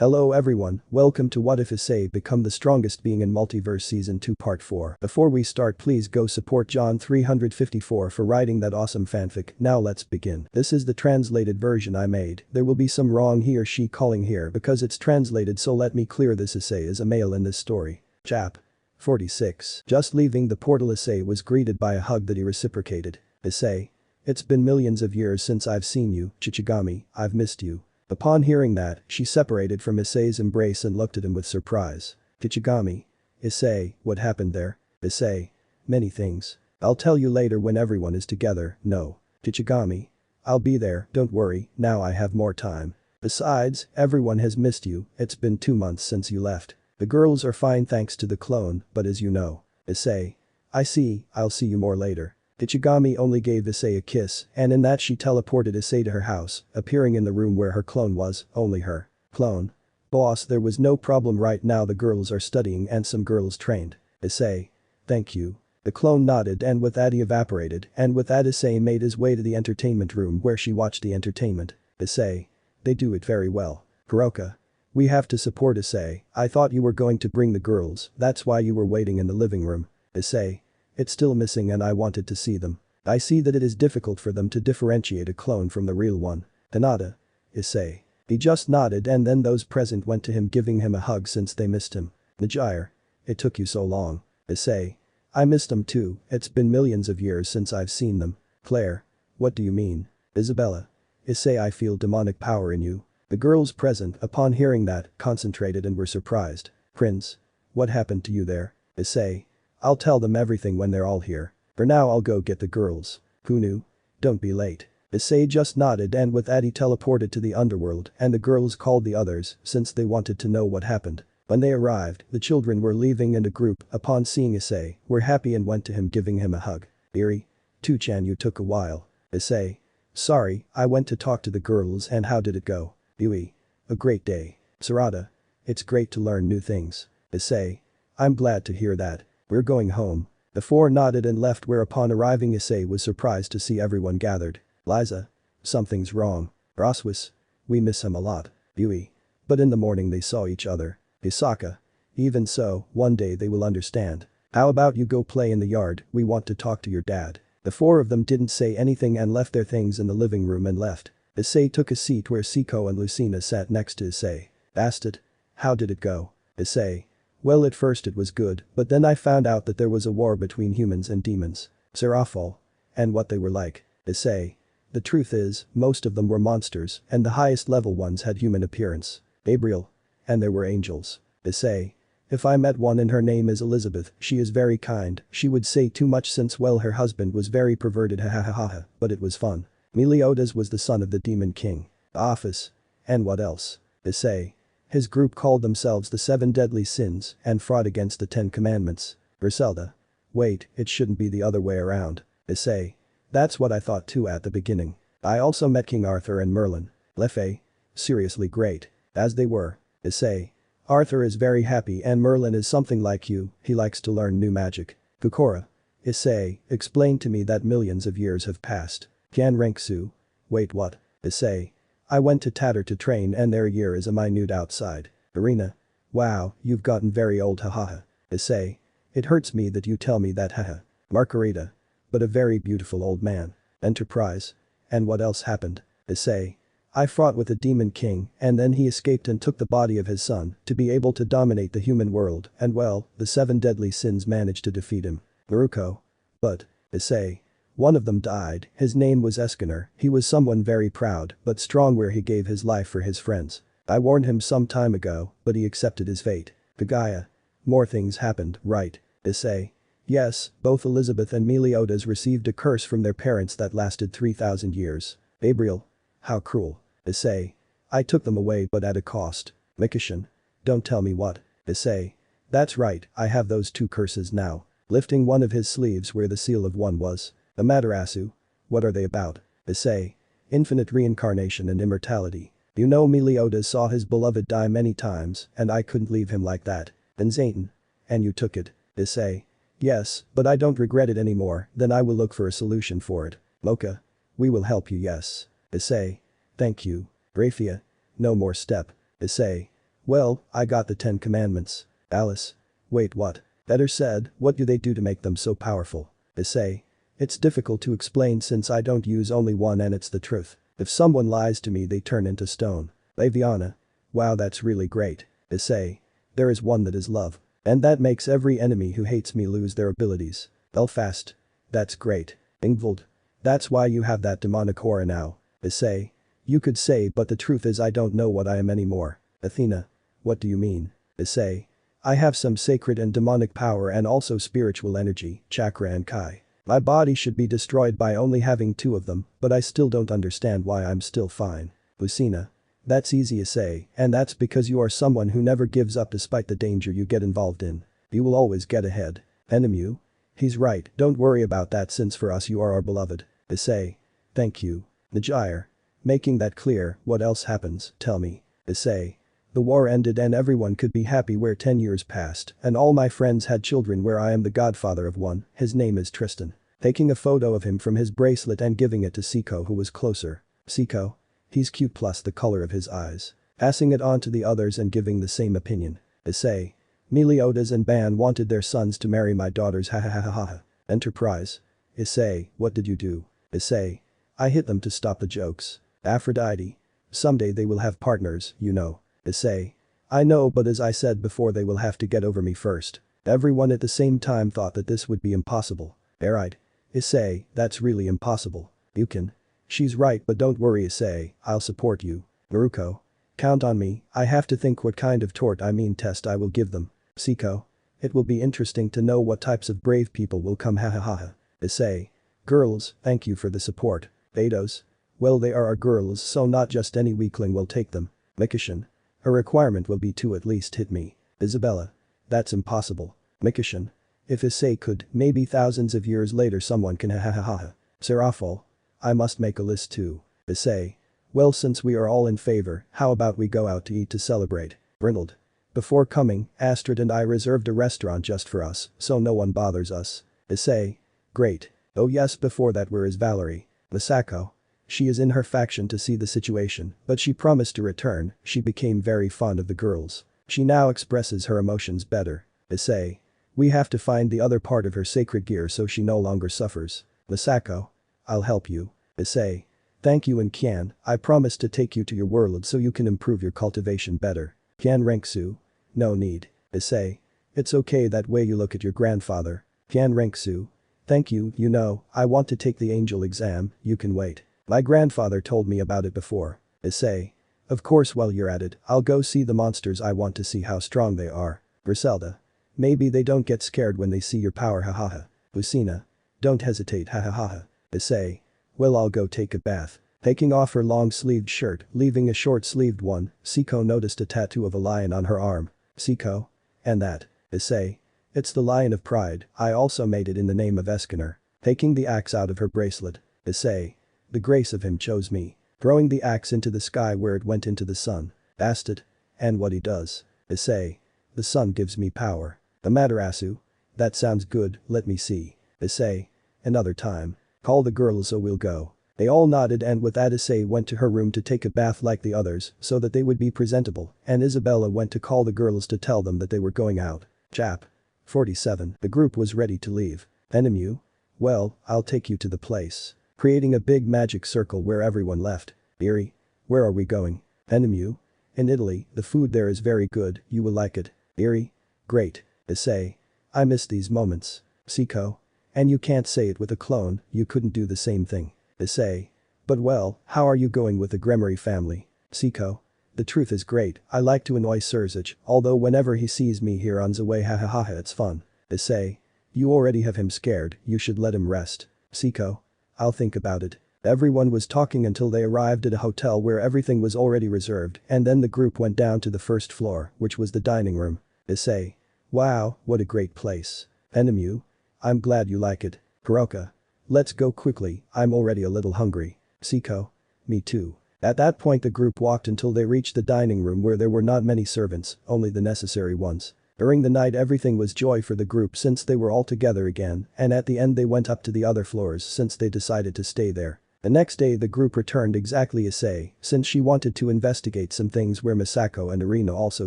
Hello everyone, welcome to What If Issei Become the Strongest Being in Multiverse Season 2 Part 4. Before we start, please go support John 354 for writing that awesome fanfic. Now let's begin. This is the translated version I made. There will be some wrong he or she calling here because it's translated, so let me clear this. Issei is a male in this story. Chap. 46. Just leaving the portal, Issei was greeted by a hug that he reciprocated. Issei. It's been millions of years since I've seen you, Chichigami, I've missed you. Upon hearing that, she separated from Issei's embrace and looked at him with surprise. Chichigami. Issei, what happened there? Issei. Many things. I'll tell you later when everyone is together. No. Chichigami. I'll be there, don't worry, now I have more time. Besides, everyone has missed you, it's been 2 months since you left. The girls are fine thanks to the clone, but as you know. Issei. I see, I'll see you more later. Chichigami only gave Issei a kiss, and in that she teleported Issei to her house, appearing in the room where her clone was, only her. Clone. Boss, there was no problem right now, the girls are studying and some girls trained. Issei. Thank you. The clone nodded, and with that he evaporated, and with that Issei made his way to the entertainment room where she watched the entertainment. Issei. They do it very well. Kuroka. We have to support Issei, I thought you were going to bring the girls, that's why you were waiting in the living room. Issei. It's still missing and I wanted to see them. I see that it is difficult for them to differentiate a clone from the real one. Tanada. Issei. He just nodded, and then those present went to him, giving him a hug since they missed him. Najire. It took you so long. Issei. I missed them too, it's been millions of years since I've seen them. Claire. What do you mean? Isabella. Issei, I feel demonic power in you. The girls present, upon hearing that, concentrated and were surprised. Prince. What happened to you there? Issei. I'll tell them everything when they're all here. For now I'll go get the girls. Kunu. Don't be late. Issei just nodded, and with that he teleported to the underworld, and the girls called the others since they wanted to know what happened. When they arrived, the children were leaving and a group, upon seeing Issei, were happy and went to him, giving him a hug. Iri. 2chan, you took a while. Issei. Sorry, I went to talk to the girls, and how did it go? Yui. A great day. Sarada. It's great to learn new things. Issei. I'm glad to hear that. We're going home. The four nodded and left, whereupon arriving Issei was surprised to see everyone gathered. Liza. Something's wrong. Roswis. We miss him a lot. Yui. But in the morning they saw each other. Hisaka. Even so, one day they will understand. How about you go play in the yard, we want to talk to your dad. The four of them didn't say anything and left their things in the living room and left. Issei took a seat where Siko and Lucina sat next to Issei. Asked it. How did it go? Issei. Well, at first it was good, but then I found out that there was a war between humans and demons. Serafal. And what they were like. Issei. The truth is, most of them were monsters, and the highest level ones had human appearance. Gabriel. And there were angels. Issei. If I met one and her name is Elizabeth, she is very kind, she would say too much since well her husband was very perverted, ha, but it was fun. Meliodas was the son of the Demon King. The Office. And what else? Issei. His group called themselves the 7 Deadly Sins and fought against the 10 Commandments. Griselda. Wait, it shouldn't be the other way around. Issei. That's what I thought too at the beginning. I also met King Arthur and Merlin. Lefay. Seriously great. As they were. Issei. Arthur is very happy and Merlin is something like you, he likes to learn new magic. Kukora. Issei, explain to me that millions of years have passed. Ganrenksu. Wait, what? Issei. I went to Tatter to train and their year is a minute outside. Arena. Wow, you've gotten very old, hahaha. Issei. It hurts me that you tell me that, haha. Margarita. But a very beautiful old man. Enterprise. And what else happened? Issei. I fought with the Demon King and then he escaped and took the body of his son to be able to dominate the human world, and well, the 7 Deadly Sins managed to defeat him. Naruko. But. Issei. One of them died, his name was Eskener, he was someone very proud but strong where he gave his life for his friends. I warned him some time ago, but he accepted his fate. Kagaya. More things happened, right? Issei. Yes, both Elizabeth and Meliodas received a curse from their parents that lasted 3,000 years. Gabriel. How cruel. Issei. I took them away but at a cost. Mikishin. Don't tell me what. Issei. That's right, I have those 2 curses now. Lifting one of his sleeves where the seal of one was. Amaterasu. What are they about? Issei. Infinite reincarnation and immortality. You know Meliodas saw his beloved die many times and I couldn't leave him like that. And Zayton. And you took it. Issei. Yes, but I don't regret it anymore, then I will look for a solution for it. Mocha. We will help you, yes. Issei. Thank you. Raphia. No more step. Issei. Well, I got the 10 commandments. Alice. Wait, what? Better said, what do they do to make them so powerful? Issei. It's difficult to explain since I don't use only one and it's the truth. If someone lies to me they turn into stone. Laviana. Wow, that's really great. Issei. There is one that is love. And that makes every enemy who hates me lose their abilities. Belfast. That's great. Ingvald. That's why you have that demonic aura now. Issei. You could say but the truth is I don't know what I am anymore. Athena. What do you mean? Issei. I have some sacred and demonic power and also spiritual energy, chakra and kai. My body should be destroyed by only having 2 of them, but I still don't understand why I'm still fine. Lucina. That's easy to say, and that's because you are someone who never gives up despite the danger you get involved in. You will always get ahead. Enemu. He's right, don't worry about that since for us you are our beloved. Issei. Thank you. Najir. Making that clear, what else happens, tell me. Issei. The war ended and everyone could be happy where 10 years passed and all my friends had children where I am the godfather of one, his name is Tristan. Taking a photo of him from his bracelet and giving it to Siko who was closer. Siko. He's cute plus the color of his eyes. Passing it on to the others and giving the same opinion. Issei. Meliodas and Ban wanted their sons to marry my daughters ha ha ha ha ha. Enterprise. Issei, what did you do? Issei. I hit them to stop the jokes. Aphrodite. Someday they will have partners, you know. Issei. I know but as I said before they will have to get over me first. Everyone at the same time thought that this would be impossible. Alright. Issei, that's really impossible. You can. She's right but don't worry Issei, I'll support you. Naruko. Count on me, I have to think what kind of test I will give them. Siko. It will be interesting to know what types of brave people will come ha ha ha ha. Issei. Girls, thank you for the support. Eidos. Well they are our girls so not just any weakling will take them. Mikishin. A requirement will be to at least hit me. Isabella. That's impossible. Mikishin. If Issei could, maybe thousands of years later someone can ha ha ha ha. Seraphol. I must make a list too. Issei. Well since we are all in favor, how about we go out to eat to celebrate? Brindled. Before coming, Astrid and I reserved a restaurant just for us, so no one bothers us. Issei. Great. Oh yes before that where is Valerie? Misako. She is in her faction to see the situation, but she promised to return, she became very fond of the girls. She now expresses her emotions better. Issei. We have to find the other part of her sacred gear so she no longer suffers. Misako. I'll help you. Issei. Thank you and Kian, I promise to take you to your world so you can improve your cultivation better. Kian Renksu. No need. Issei. It's okay that way you look at your grandfather. Kian Renksu. Thank you, you know, I want to take the angel exam, you can wait. My grandfather told me about it before. Issei. Of course while you're at it, I'll go see the monsters I want to see how strong they are. Griselda. Maybe they don't get scared when they see your power hahaha. Lucina. Don't hesitate hahaha. Issei. Well I'll go take a bath. Taking off her long-sleeved shirt, leaving a short-sleeved one, Siko noticed a tattoo of a lion on her arm. Siko. And that. Issei. It's the Lion of Pride, I also made it in the name of Eskener. Taking the axe out of her bracelet. Issei. The grace of him chose me. Throwing the axe into the sky where it went into the sun. Bastard. And what he does. Issei. The sun gives me power. Amaterasu. That sounds good, let me see. Issei. Another time. Call the girls so we'll go. They all nodded and with that Issei went to her room to take a bath like the others so that they would be presentable and Isabella went to call the girls to tell them that they were going out. Chap. 47. The group was ready to leave. Enemu? Well, I'll take you to the place. Creating a big magic circle where everyone left. Iri. Where are we going? Enemu? In Italy, the food there is very good, you will like it. Iri. Great. Issei. I miss these moments. Siko. And you can't say it with a clone, you couldn't do the same thing. Issei. But well, how are you going with the Gremory family? Siko. The truth is great, I like to annoy Surzich, although whenever he sees me here on the way hahaha it's fun. Issei. You already have him scared, you should let him rest. Siko. I'll think about it. Everyone was talking until they arrived at a hotel where everything was already reserved and then the group went down to the first floor, which was the dining room. Issei. Wow, what a great place. Enemu. I'm glad you like it. Kuroka. Let's go quickly, I'm already a little hungry. Siko. Me too. At that point the group walked until they reached the dining room where there were not many servants, only the necessary ones. During the night everything was joy for the group since they were all together again and at the end they went up to the other floors since they decided to stay there. The next day the group returned exactly Issei, since she wanted to investigate some things where Misako and Irina also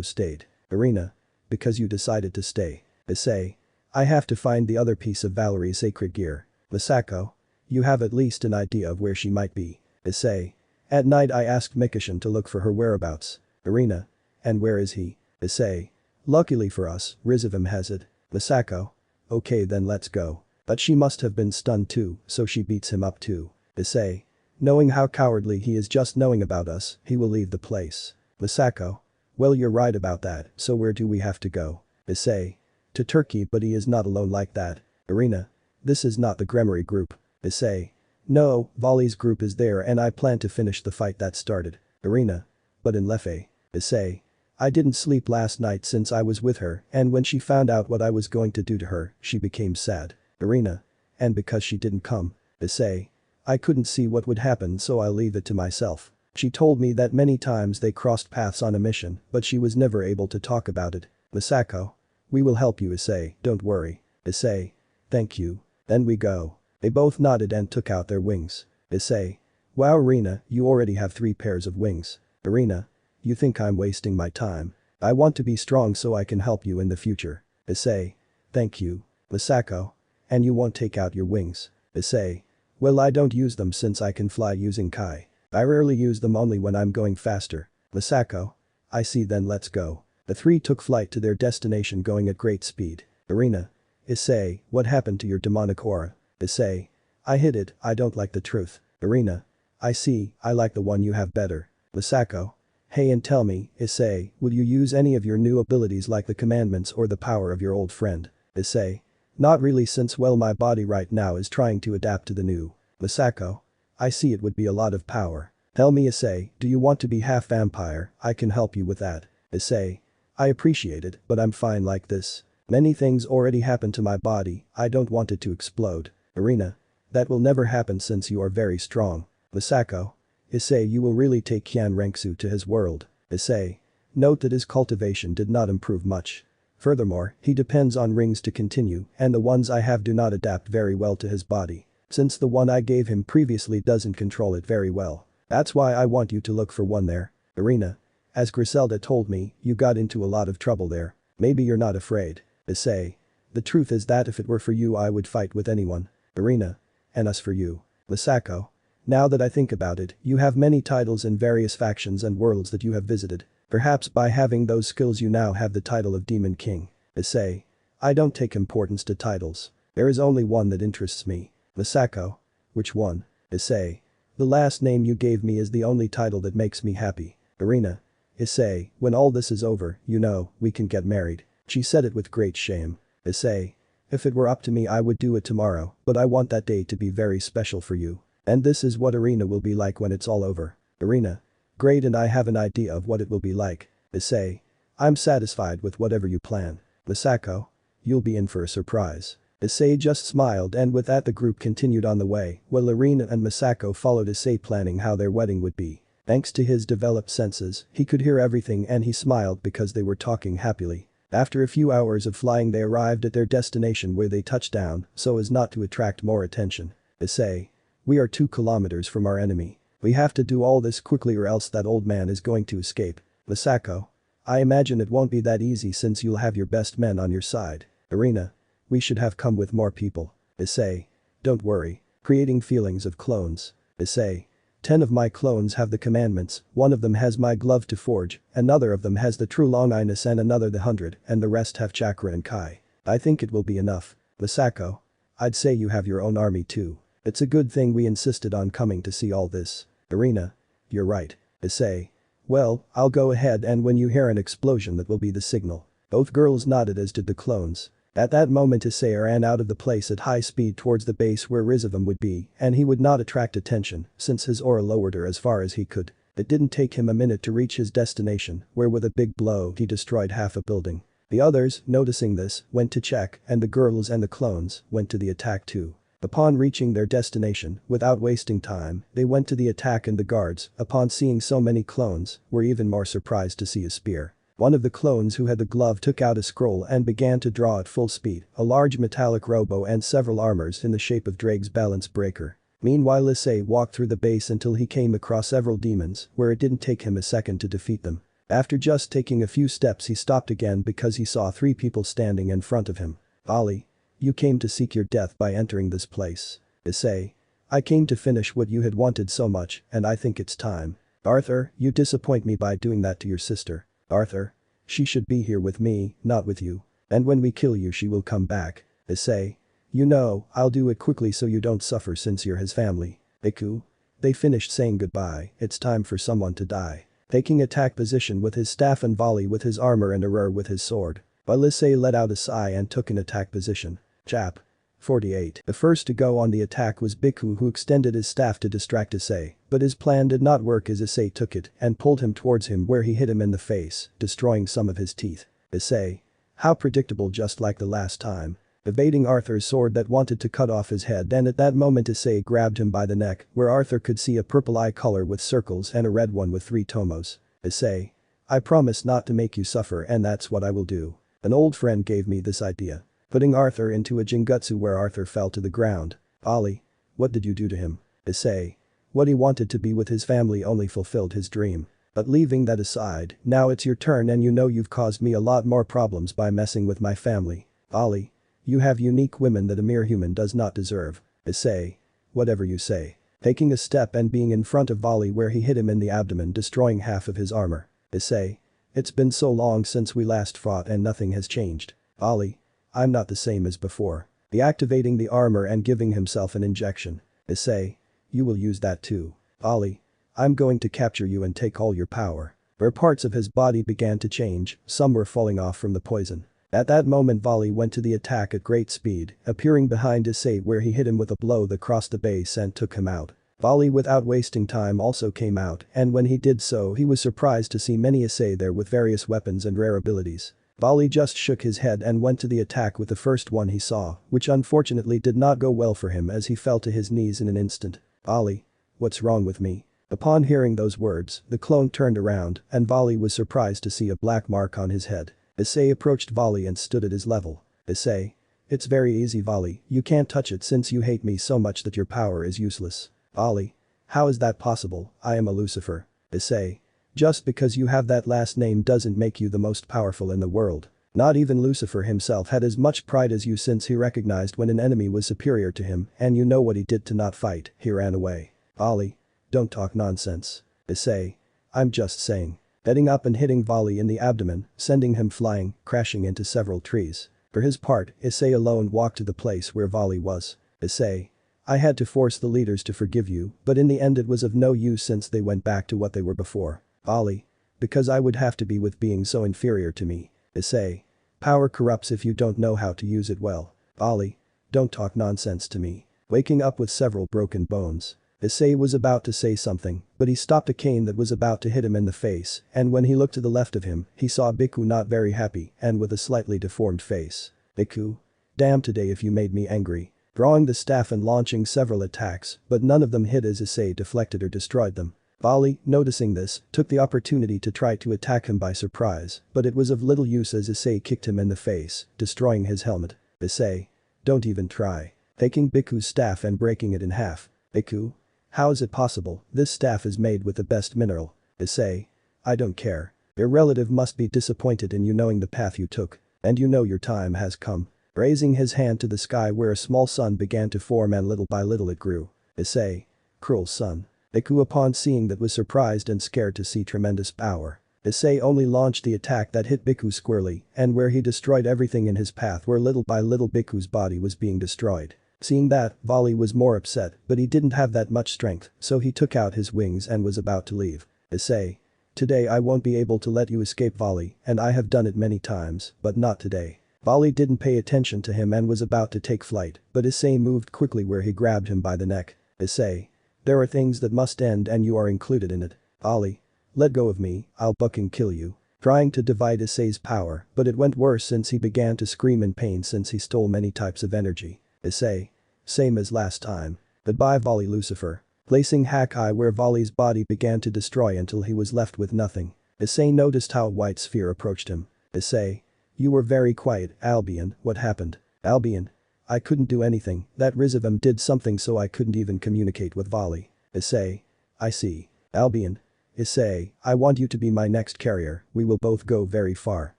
stayed. Irina. Because you decided to stay. Issei. I have to find the other piece of Valerie's sacred gear. Misako. You have at least an idea of where she might be. Issei. At night I asked Mikishin to look for her whereabouts. Irina. And where is he? Issei. Luckily for us, Rizavim has it. Misako. Okay then let's go. But she must have been stunned too, so she beats him up too. Issei. Knowing how cowardly he is just knowing about us, he will leave the place. Misako. Well you're right about that, so where do we have to go? Issei. To Turkey but he is not alone like that. Irina. This is not the Gremory group. Issei. No, Vali's group is there and I plan to finish the fight that started. Irina. But in Leffe. Issei. I didn't sleep last night since I was with her and when she found out what I was going to do to her, she became sad. Irina. And because she didn't come. Issei. I couldn't see what would happen so I'll leave it to myself. She told me that many times they crossed paths on a mission but she was never able to talk about it. Misako. We will help you Issei, don't worry. Issei. Thank you. Then we go. They both nodded and took out their wings. Issei. Wow Irina, you already have 3 pairs of wings. Irina. You think I'm wasting my time? I want to be strong so I can help you in the future. Issei. Thank you. Misako. And you won't take out your wings. Issei. Well I don't use them since I can fly using Kai. I rarely use them only when I'm going faster. Misako. I see then let's go. The 3 took flight to their destination going at great speed. Irina. Issei, what happened to your demonic aura? Issei. I hid it, I don't like the truth. Irina. I see, I like the one you have better. Misako. Hey and tell me, Issei, will you use any of your new abilities like the commandments or the power of your old friend? Issei. Not really since well my body right now is trying to adapt to the new. Misako. I see it would be a lot of power. Tell me Issei, do you want to be half vampire? I can help you with that. Issei. I appreciate it, but I'm fine like this. Many things already happened to my body, I don't want it to explode. Irina. That will never happen since you are very strong. Misako. Issei you will really take Kian Renksu to his world. Issei. Note that his cultivation did not improve much. Furthermore, he depends on rings to continue and the ones I have do not adapt very well to his body. Since the one I gave him previously doesn't control it very well. That's why I want you to look for one there. Irina. As Griselda told me, you got into a lot of trouble there. Maybe you're not afraid. Issei. The truth is that if it were for you I would fight with anyone. Irina. And us for you. Misako. Now that I think about it, you have many titles in various factions and worlds that you have visited. Perhaps by having those skills you now have the title of Demon King. Issei. I don't take importance to titles. There is only one that interests me. Misako. Which one? Issei. The last name you gave me is the only title that makes me happy. Irina. Issei, when all this is over, you know, we can get married. She said it with great shame. Issei. If it were up to me I would do it tomorrow, but I want that day to be very special for you. And this is what Irina will be like when it's all over. Irina. Great and I have an idea of what it will be like. Issei. I'm satisfied with whatever you plan. Misako. You'll be in for a surprise. Issei just smiled and with that the group continued on the way, while Irina and Misako followed Issei planning how their wedding would be. Thanks to his developed senses, he could hear everything and he smiled because they were talking happily. After a few hours of flying they arrived at their destination where they touched down so as not to attract more attention. Issei. We are 2 kilometers from our enemy. We have to do all this quickly or else that old man is going to escape. Misako. I imagine it won't be that easy since you'll have your best men on your side. Irina. We should have come with more people. Issei. Don't worry. Creating feelings of clones. Issei. 10 of my clones have the commandments, one of them has my glove to forge, another of them has the true longiness and another the 100 and the rest have chakra and kai. I think it will be enough. Misako. I'd say you have your own army too. It's a good thing we insisted on coming to see all this. Irina. You're right. Issei. Well, I'll go ahead and when you hear an explosion that will be the signal. Both girls nodded as did the clones. At that moment Issei ran out of the place at high speed towards the base where Rizavim would be and he would not attract attention since his aura lowered her as far as he could. It didn't take him a minute to reach his destination where with a big blow he destroyed half a building. The others, noticing this, went to check and the girls and the clones went to the attack too. Upon reaching their destination, without wasting time, they went to the attack and the guards, upon seeing so many clones, were even more surprised to see a spear. One of the clones who had the glove took out a scroll and began to draw at full speed, a large metallic robo and several armors in the shape of Drake's balance breaker. Meanwhile Issei walked through the base until he came across several demons, where it didn't take him a second to defeat them. After just taking a few steps he stopped again because he saw 3 people standing in front of him. "Ali, you came to seek your death by entering this place." "Issei, I came to finish what you had wanted so much, and I think it's time." "Arthur, you disappoint me by doing that to your sister." "Arthur, she should be here with me, not with you. And when we kill you she will come back." "Issei, you know, I'll do it quickly so you don't suffer since you're his family." "Iku." They finished saying goodbye, it's time for someone to die. Taking attack position with his staff and Volley with his armor and Aurora with his sword. While Issei let out a sigh and took an attack position. Chap. 48. The first to go on the attack was Biku, who extended his staff to distract Issei, but his plan did not work as Issei took it and pulled him towards him where he hit him in the face, destroying some of his teeth. Issei. How predictable, just like the last time. Evading Arthur's sword that wanted to cut off his head, and at that moment Issei grabbed him by the neck where Arthur could see a purple eye color with circles and a red one with 3 tomos. "Issei. I promise not to make you suffer, and that's what I will do. An old friend gave me this idea." Putting Arthur into a Jingetsu where Arthur fell to the ground. "Ali. What did you do to him?" "Issei. What he wanted to be with his family only fulfilled his dream. But leaving that aside, now it's your turn and you know you've caused me a lot more problems by messing with my family. Ali. You have unique women that a mere human does not deserve." "Issei. Whatever you say." Taking a step and being in front of Volley where he hit him in the abdomen, destroying half of his armor. "Issei. It's been so long since we last fought and nothing has changed. Ali. I'm not the same as before." Deactivating the armor and giving himself an injection. "Issei. You will use that too. Ali. I'm going to capture you and take all your power." Where parts of his body began to change, some were falling off from the poison. At that moment Volley went to the attack at great speed, appearing behind Issei where he hit him with a blow that crossed the base and took him out. Volley without wasting time also came out, and when he did so he was surprised to see many Issei there with various weapons and rare abilities. Volley just shook his head and went to the attack with the first one he saw, which unfortunately did not go well for him as he fell to his knees in an instant. "Ali. What's wrong with me?" Upon hearing those words, the clone turned around and Volley was surprised to see a black mark on his head. Issei approached Volley and stood at his level. "Issei. It's very easy, Volley, you can't touch it since you hate me so much that your power is useless." "Ali. How is that possible? I am a Lucifer." "Issei. Just because you have that last name doesn't make you the most powerful in the world. Not even Lucifer himself had as much pride as you since he recognized when an enemy was superior to him, and you know what he did to not fight, he ran away." "Ali. Don't talk nonsense." "Issei. I'm just saying." Heading up and hitting Volley in the abdomen, sending him flying, crashing into several trees. For his part, Issei alone walked to the place where Volley was. "Issei. I had to force the leaders to forgive you, but in the end it was of no use since they went back to what they were before." "Ali. Because I would have to be with being so inferior to me." "Issei. Power corrupts if you don't know how to use it well." "Ali. Don't talk nonsense to me." Waking up with several broken bones. Issei was about to say something, but he stopped a cane that was about to hit him in the face, and when he looked to the left of him, he saw Biku not very happy and with a slightly deformed face. "Biku. Damn today if you made me angry." Drawing the staff and launching several attacks, but none of them hit as Issei deflected or destroyed them. Volley, noticing this, took the opportunity to try to attack him by surprise, but it was of little use as Issei kicked him in the face, destroying his helmet. "Issei. Don't even try." Taking Biku's staff and breaking it in half. "Biku. How is it possible? This staff is made with the best mineral." "Issei. I don't care. Your relative must be disappointed in you knowing the path you took. And you know your time has come." Raising his hand to the sky where a small sun began to form and little by little it grew. "Issei. Cruel sun." Biku upon seeing that was surprised and scared to see tremendous power. Issei only launched the attack that hit Biku squarely and where he destroyed everything in his path where little by little Biku's body was being destroyed. Seeing that, Volley was more upset, but he didn't have that much strength, so he took out his wings and was about to leave. "Issei. Today I won't be able to let you escape, Volley, and I have done it many times, but not today." Volley didn't pay attention to him and was about to take flight, but Issei moved quickly where he grabbed him by the neck. "Issei. There are things that must end and you are included in it. Ali. Let go of me, I'll fucking kill you." Trying to divide Issei's power, but it went worse since he began to scream in pain since he stole many types of energy. "Issei. Same as last time. Goodbye, Volley Lucifer." Placing Hakai where Volley's body began to destroy until he was left with nothing. Issei noticed how a white sphere approached him. "Issei. You were very quiet, Albion, what happened?" "Albion. I couldn't do anything, that Rizavum did something so I couldn't even communicate with Vali. Issei. I see. Albion. Issei, I want you to be my next carrier, we will both go very far.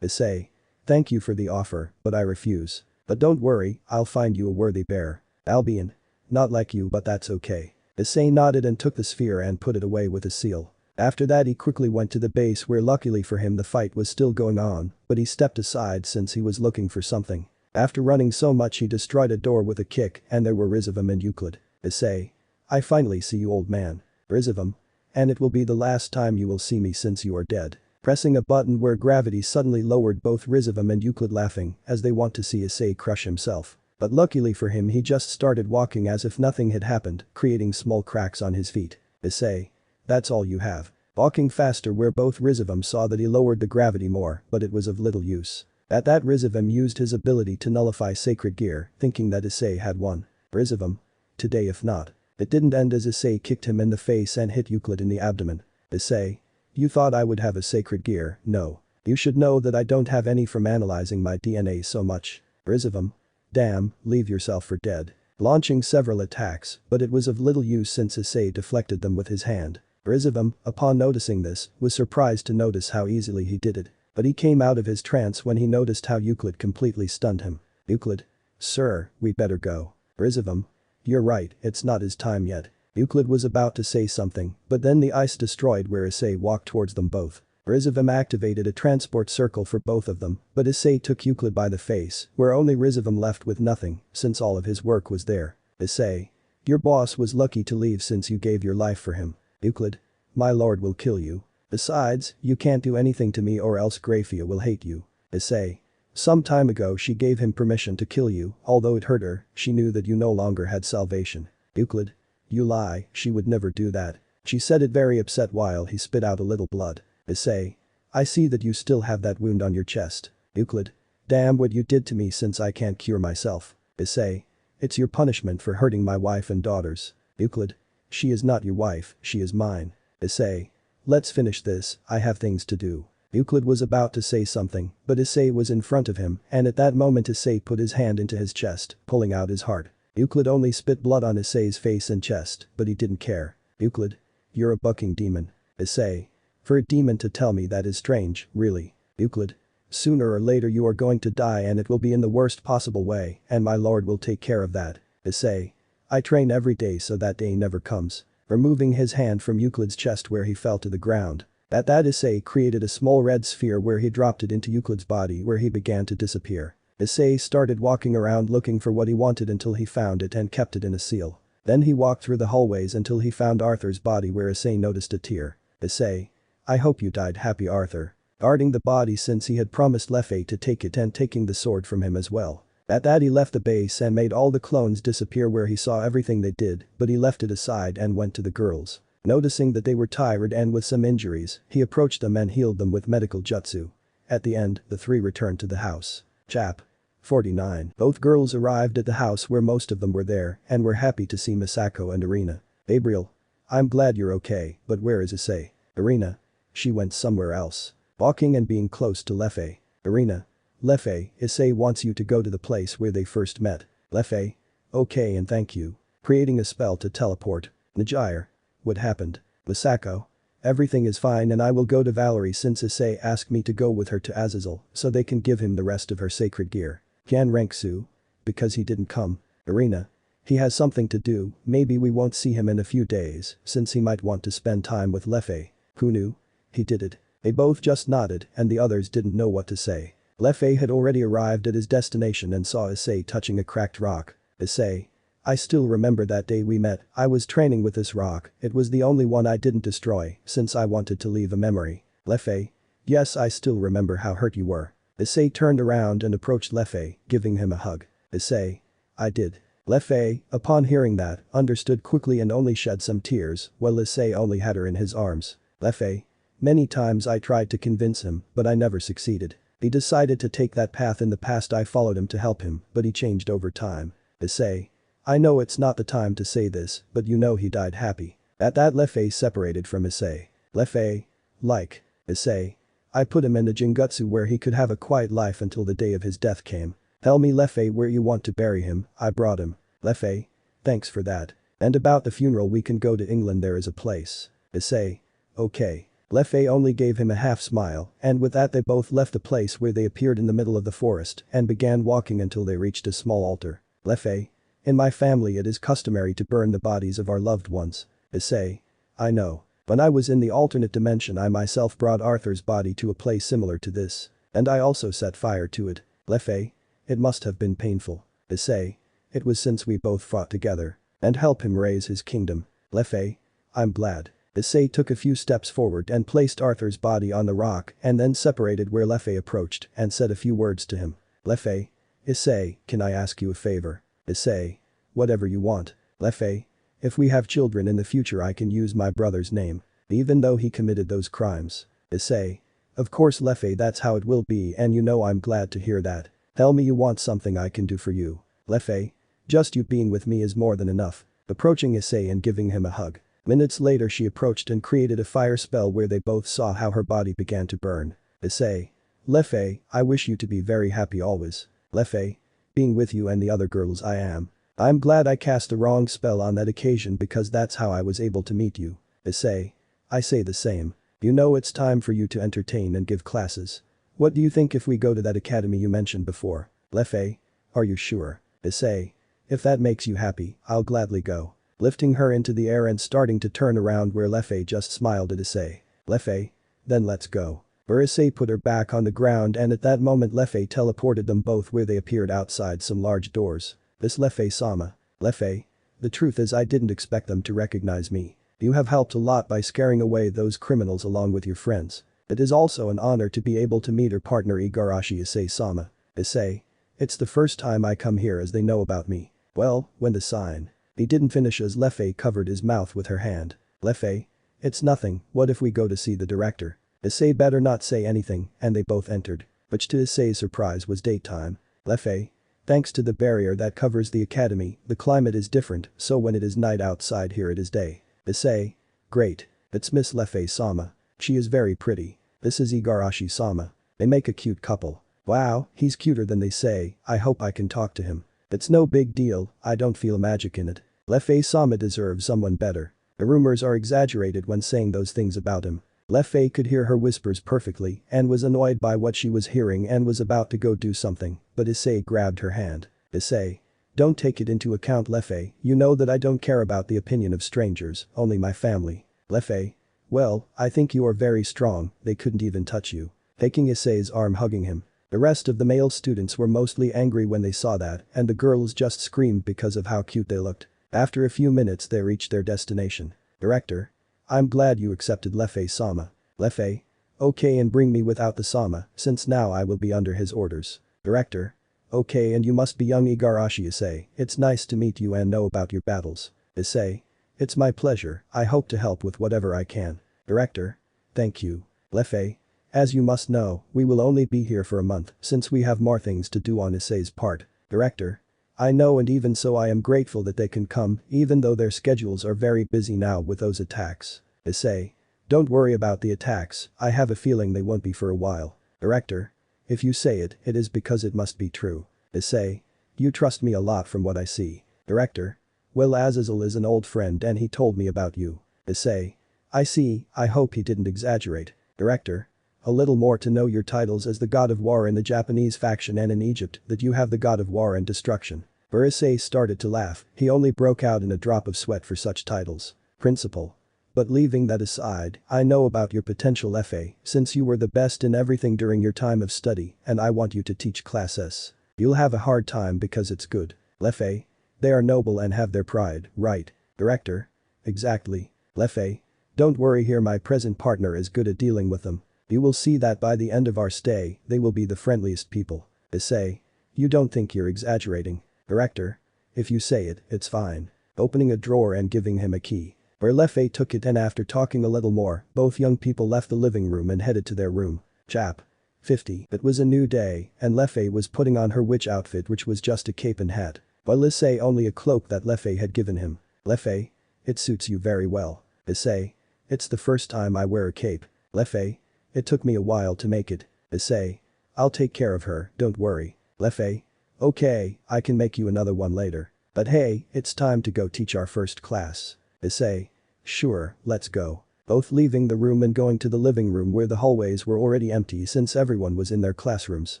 Issei. Thank you for the offer, but I refuse. But don't worry, I'll find you a worthy bear. Albion. Not like you but that's okay. Issei nodded and took the sphere and put it away with a seal. After that he quickly went to the base where luckily for him the fight was still going on, but he stepped aside since he was looking for something. After running so much he destroyed a door with a kick and there were Rizavum and Euclid. Issei. I finally see you, old man. Rizavum. And it will be the last time you will see me since you are dead. Pressing a button where gravity suddenly lowered both Rizavum and Euclid laughing as they want to see Issei crush himself. But luckily for him he just started walking as if nothing had happened, creating small cracks on his feet. Issei. That's all you have. Walking faster where both Rizavum saw that he lowered the gravity more, but it was of little use. At that Rizavum used his ability to nullify sacred gear, thinking that Issei had won. Rizavum. Today if not. It didn't end as Issei kicked him in the face and hit Euclid in the abdomen. Issei. You thought I would have a sacred gear, no. You should know that I don't have any from analyzing my DNA so much. Rizavum. Damn, leave yourself for dead. Launching several attacks, but it was of little use since Issei deflected them with his hand. Rizavum, upon noticing this, was surprised to notice how easily he did it. But he came out of his trance when he noticed how Euclid completely stunned him. Euclid. Sir, we better go. Rizavum. You're right, it's not his time yet. Euclid was about to say something, but then the ice destroyed where Issei walked towards them both. Rizavum activated a transport circle for both of them, but Issei took Euclid by the face, where only Rizavum left with nothing, since all of his work was there. Issei. Your boss was lucky to leave since you gave your life for him. Euclid. My lord will kill you. Besides, you can't do anything to me or else Graphia will hate you. Issei. Some time ago she gave him permission to kill you, although it hurt her, she knew that you no longer had salvation. Euclid. You lie, she would never do that. She said it very upset while he spit out a little blood. Issei. I see that you still have that wound on your chest. Euclid. Damn what you did to me since I can't cure myself. Issei. It's your punishment for hurting my wife and daughters. Euclid. She is not your wife, she is mine. Issei. Let's finish this, I have things to do. Euclid was about to say something, but Issei was in front of him and at that moment Issei put his hand into his chest, pulling out his heart. Euclid only spit blood on Issei's face and chest, but he didn't care. Euclid. You're a bucking demon. Issei. For a demon to tell me that is strange, really. Euclid. Sooner or later you are going to die and it will be in the worst possible way, and my lord will take care of that. Issei. I train every day so that day never comes. Removing his hand from Euclid's chest where he fell to the ground. At that Issei created a small red sphere where he dropped it into Euclid's body where he began to disappear. Issei started walking around looking for what he wanted until he found it and kept it in a seal. Then he walked through the hallways until he found Arthur's body where Issei noticed a tear. Issei. I hope you died happy, Arthur. Guarding the body since he had promised Leffe to take it and taking the sword from him as well. At that he left the base and made all the clones disappear where he saw everything they did, but he left it aside and went to the girls. Noticing that they were tired and with some injuries, he approached them and healed them with medical jutsu. At the end, the three returned to the house. Chap. 49. Both girls arrived at the house where most of them were there and were happy to see Misako and Irina. Gabriel. I'm glad you're okay, but where is Issei? Irina. She went somewhere else. Walking and being close to Leffe. Irina. Leffe, Issei wants you to go to the place where they first met. Leffe. Okay and thank you. Creating a spell to teleport. Najire. What happened? Misako. Everything is fine and I will go to Valerie since Issei asked me to go with her to Azazel so they can give him the rest of her sacred gear. Can Renksu? Because he didn't come. Irina. He has something to do, maybe we won't see him in a few days since he might want to spend time with Leffe. Who knew? He did it. They both just nodded and the others didn't know what to say. Leffe had already arrived at his destination and saw Issei touching a cracked rock. Issei. I still remember that day we met, I was training with this rock, it was the only one I didn't destroy since I wanted to leave a memory. Leffe. Yes, I still remember how hurt you were. Issei turned around and approached Leffe, giving him a hug. Issei. I did. Leffe, upon hearing that, understood quickly and only shed some tears, while Issei only had her in his arms. Leffe. Many times I tried to convince him, but I never succeeded. He decided to take that path in the past. I followed him to help him, but he changed over time. Issei. I know it's not the time to say this, but you know he died happy. At that Leffe separated from Issei. Leffe. Like. Issei. I put him in the Jingetsu where he could have a quiet life until the day of his death came. Tell me Lefei where you want to bury him, I brought him. Lefei. Thanks for that. And about the funeral we can go to England, there is a place. Issei. Okay. Lefei only gave him a half smile, and with that they both left the place where they appeared in the middle of the forest and began walking until they reached a small altar. Lefei. In my family it is customary to burn the bodies of our loved ones. Issei. I know. When I was in the alternate dimension I myself brought Arthur's body to a place similar to this. And I also set fire to it. Lefei. It must have been painful. Issei. It was, since we both fought together. And help him raise his kingdom. Lefei. I'm glad. Issei took a few steps forward and placed Arthur's body on the rock and then separated where Lefei approached and said a few words to him. Lefei. Issei, can I ask you a favor? Issei. Whatever you want. Lefei. If we have children in the future I can use my brother's name. Even though he committed those crimes. Issei. Of course Lefei, that's how it will be, and you know I'm glad to hear that. Tell me you want something I can do for you. Lefei. Just you being with me is more than enough. Approaching Issei and giving him a hug. Minutes later she approached and created a fire spell where they both saw how her body began to burn. Issei. Lefei, I wish you to be very happy always. Lefei. Being with you and the other girls I am. I'm glad I cast the wrong spell on that occasion because that's how I was able to meet you. Issei. I say the same. You know it's time for you to entertain and give classes. What do you think if we go to that academy you mentioned before? Lefei. Are you sure? Issei. If that makes you happy, I'll gladly go. Lifting her into the air and starting to turn around where Lefei just smiled at Issei. Lefei. Then let's go. Where Issei put her back on the ground, and at that moment Lefei teleported them both where they appeared outside some large doors. This Lefei-sama. Lefei. The truth is I didn't expect them to recognize me. You have helped a lot by scaring away those criminals along with your friends. It is also an honor to be able to meet her partner Igarashi Issei-sama. Issei. It's the first time I come here as they know about me. Well, when the sign. He didn't finish as Lefei covered his mouth with her hand. Lefei. It's nothing, what if we go to see the director? Issei better not say anything, and they both entered. Which to Issei's surprise was daytime. Lefei. Thanks to the barrier that covers the academy, the climate is different, so when it is night outside here it is day. Issei. Great. It's Miss Lefei-sama. She is very pretty. This is Igarashi-sama. They make a cute couple. Wow, he's cuter than they say, I hope I can talk to him. It's no big deal, I don't feel magic in it. Lefei-sama deserves someone better. The rumors are exaggerated when saying those things about him. Lefei could hear her whispers perfectly and was annoyed by what she was hearing and was about to go do something, but Issei grabbed her hand. Issei. Don't take it into account Lefei, you know that I don't care about the opinion of strangers, only my family. Lefei. Well, I think you are very strong, they couldn't even touch you. Taking Issei's arm, hugging him. The rest of the male students were mostly angry when they saw that, and the girls just screamed because of how cute they looked. After a few minutes they reached their destination. Director. I'm glad you accepted Lefei-sama. Lefei. Okay, and bring me without the sama, since now I will be under his orders. Director. Okay, and you must be young Igarashi Issei, it's nice to meet you and know about your battles. Issei. It's my pleasure, I hope to help with whatever I can. Director. Thank you. Lefei. As you must know, we will only be here for a month since we have more things to do on Issei's part. Director. I know, and even so I am grateful that they can come even though their schedules are very busy now with those attacks. Issei. Don't worry about the attacks, I have a feeling they won't be for a while. Director. If you say it, it is because it must be true. Issei. You trust me a lot from what I see. Director. Well, Azazel is an old friend and he told me about you. Issei. I see, I hope he didn't exaggerate. Director. A little more to know your titles as the god of war in the Japanese faction and in Egypt that you have the god of war and destruction. Issei started to laugh, he only broke out in a drop of sweat for such titles. Principal. But leaving that aside, I know about your potential Lefei, since you were the best in everything during your time of study and I want you to teach Class S. You'll have a hard time because it's good. Lefei. They are noble and have their pride, right? Director. Exactly. Lefei. Don't worry here, my present partner is good at dealing with them. You will see that by the end of our stay, they will be the friendliest people. Issei. You don't think you're exaggerating? Director. If you say it, it's fine. Opening a drawer and giving him a key. Where Lefei took it, and after talking a little more, both young people left the living room and headed to their room. Chap. 50. It was a new day, and Lefei was putting on her witch outfit, which was just a cape and hat. While Issei only a cloak that Lefei had given him. Lefei. It suits you very well. Issei. It's the first time I wear a cape. Lefei. It took me a while to make it. Issei. I'll take care of her, don't worry. Lefei. Okay, I can make you another one later. But hey, it's time to go teach our first class. Issei. Sure, let's go. Both leaving the room and going to the living room where the hallways were already empty since everyone was in their classrooms.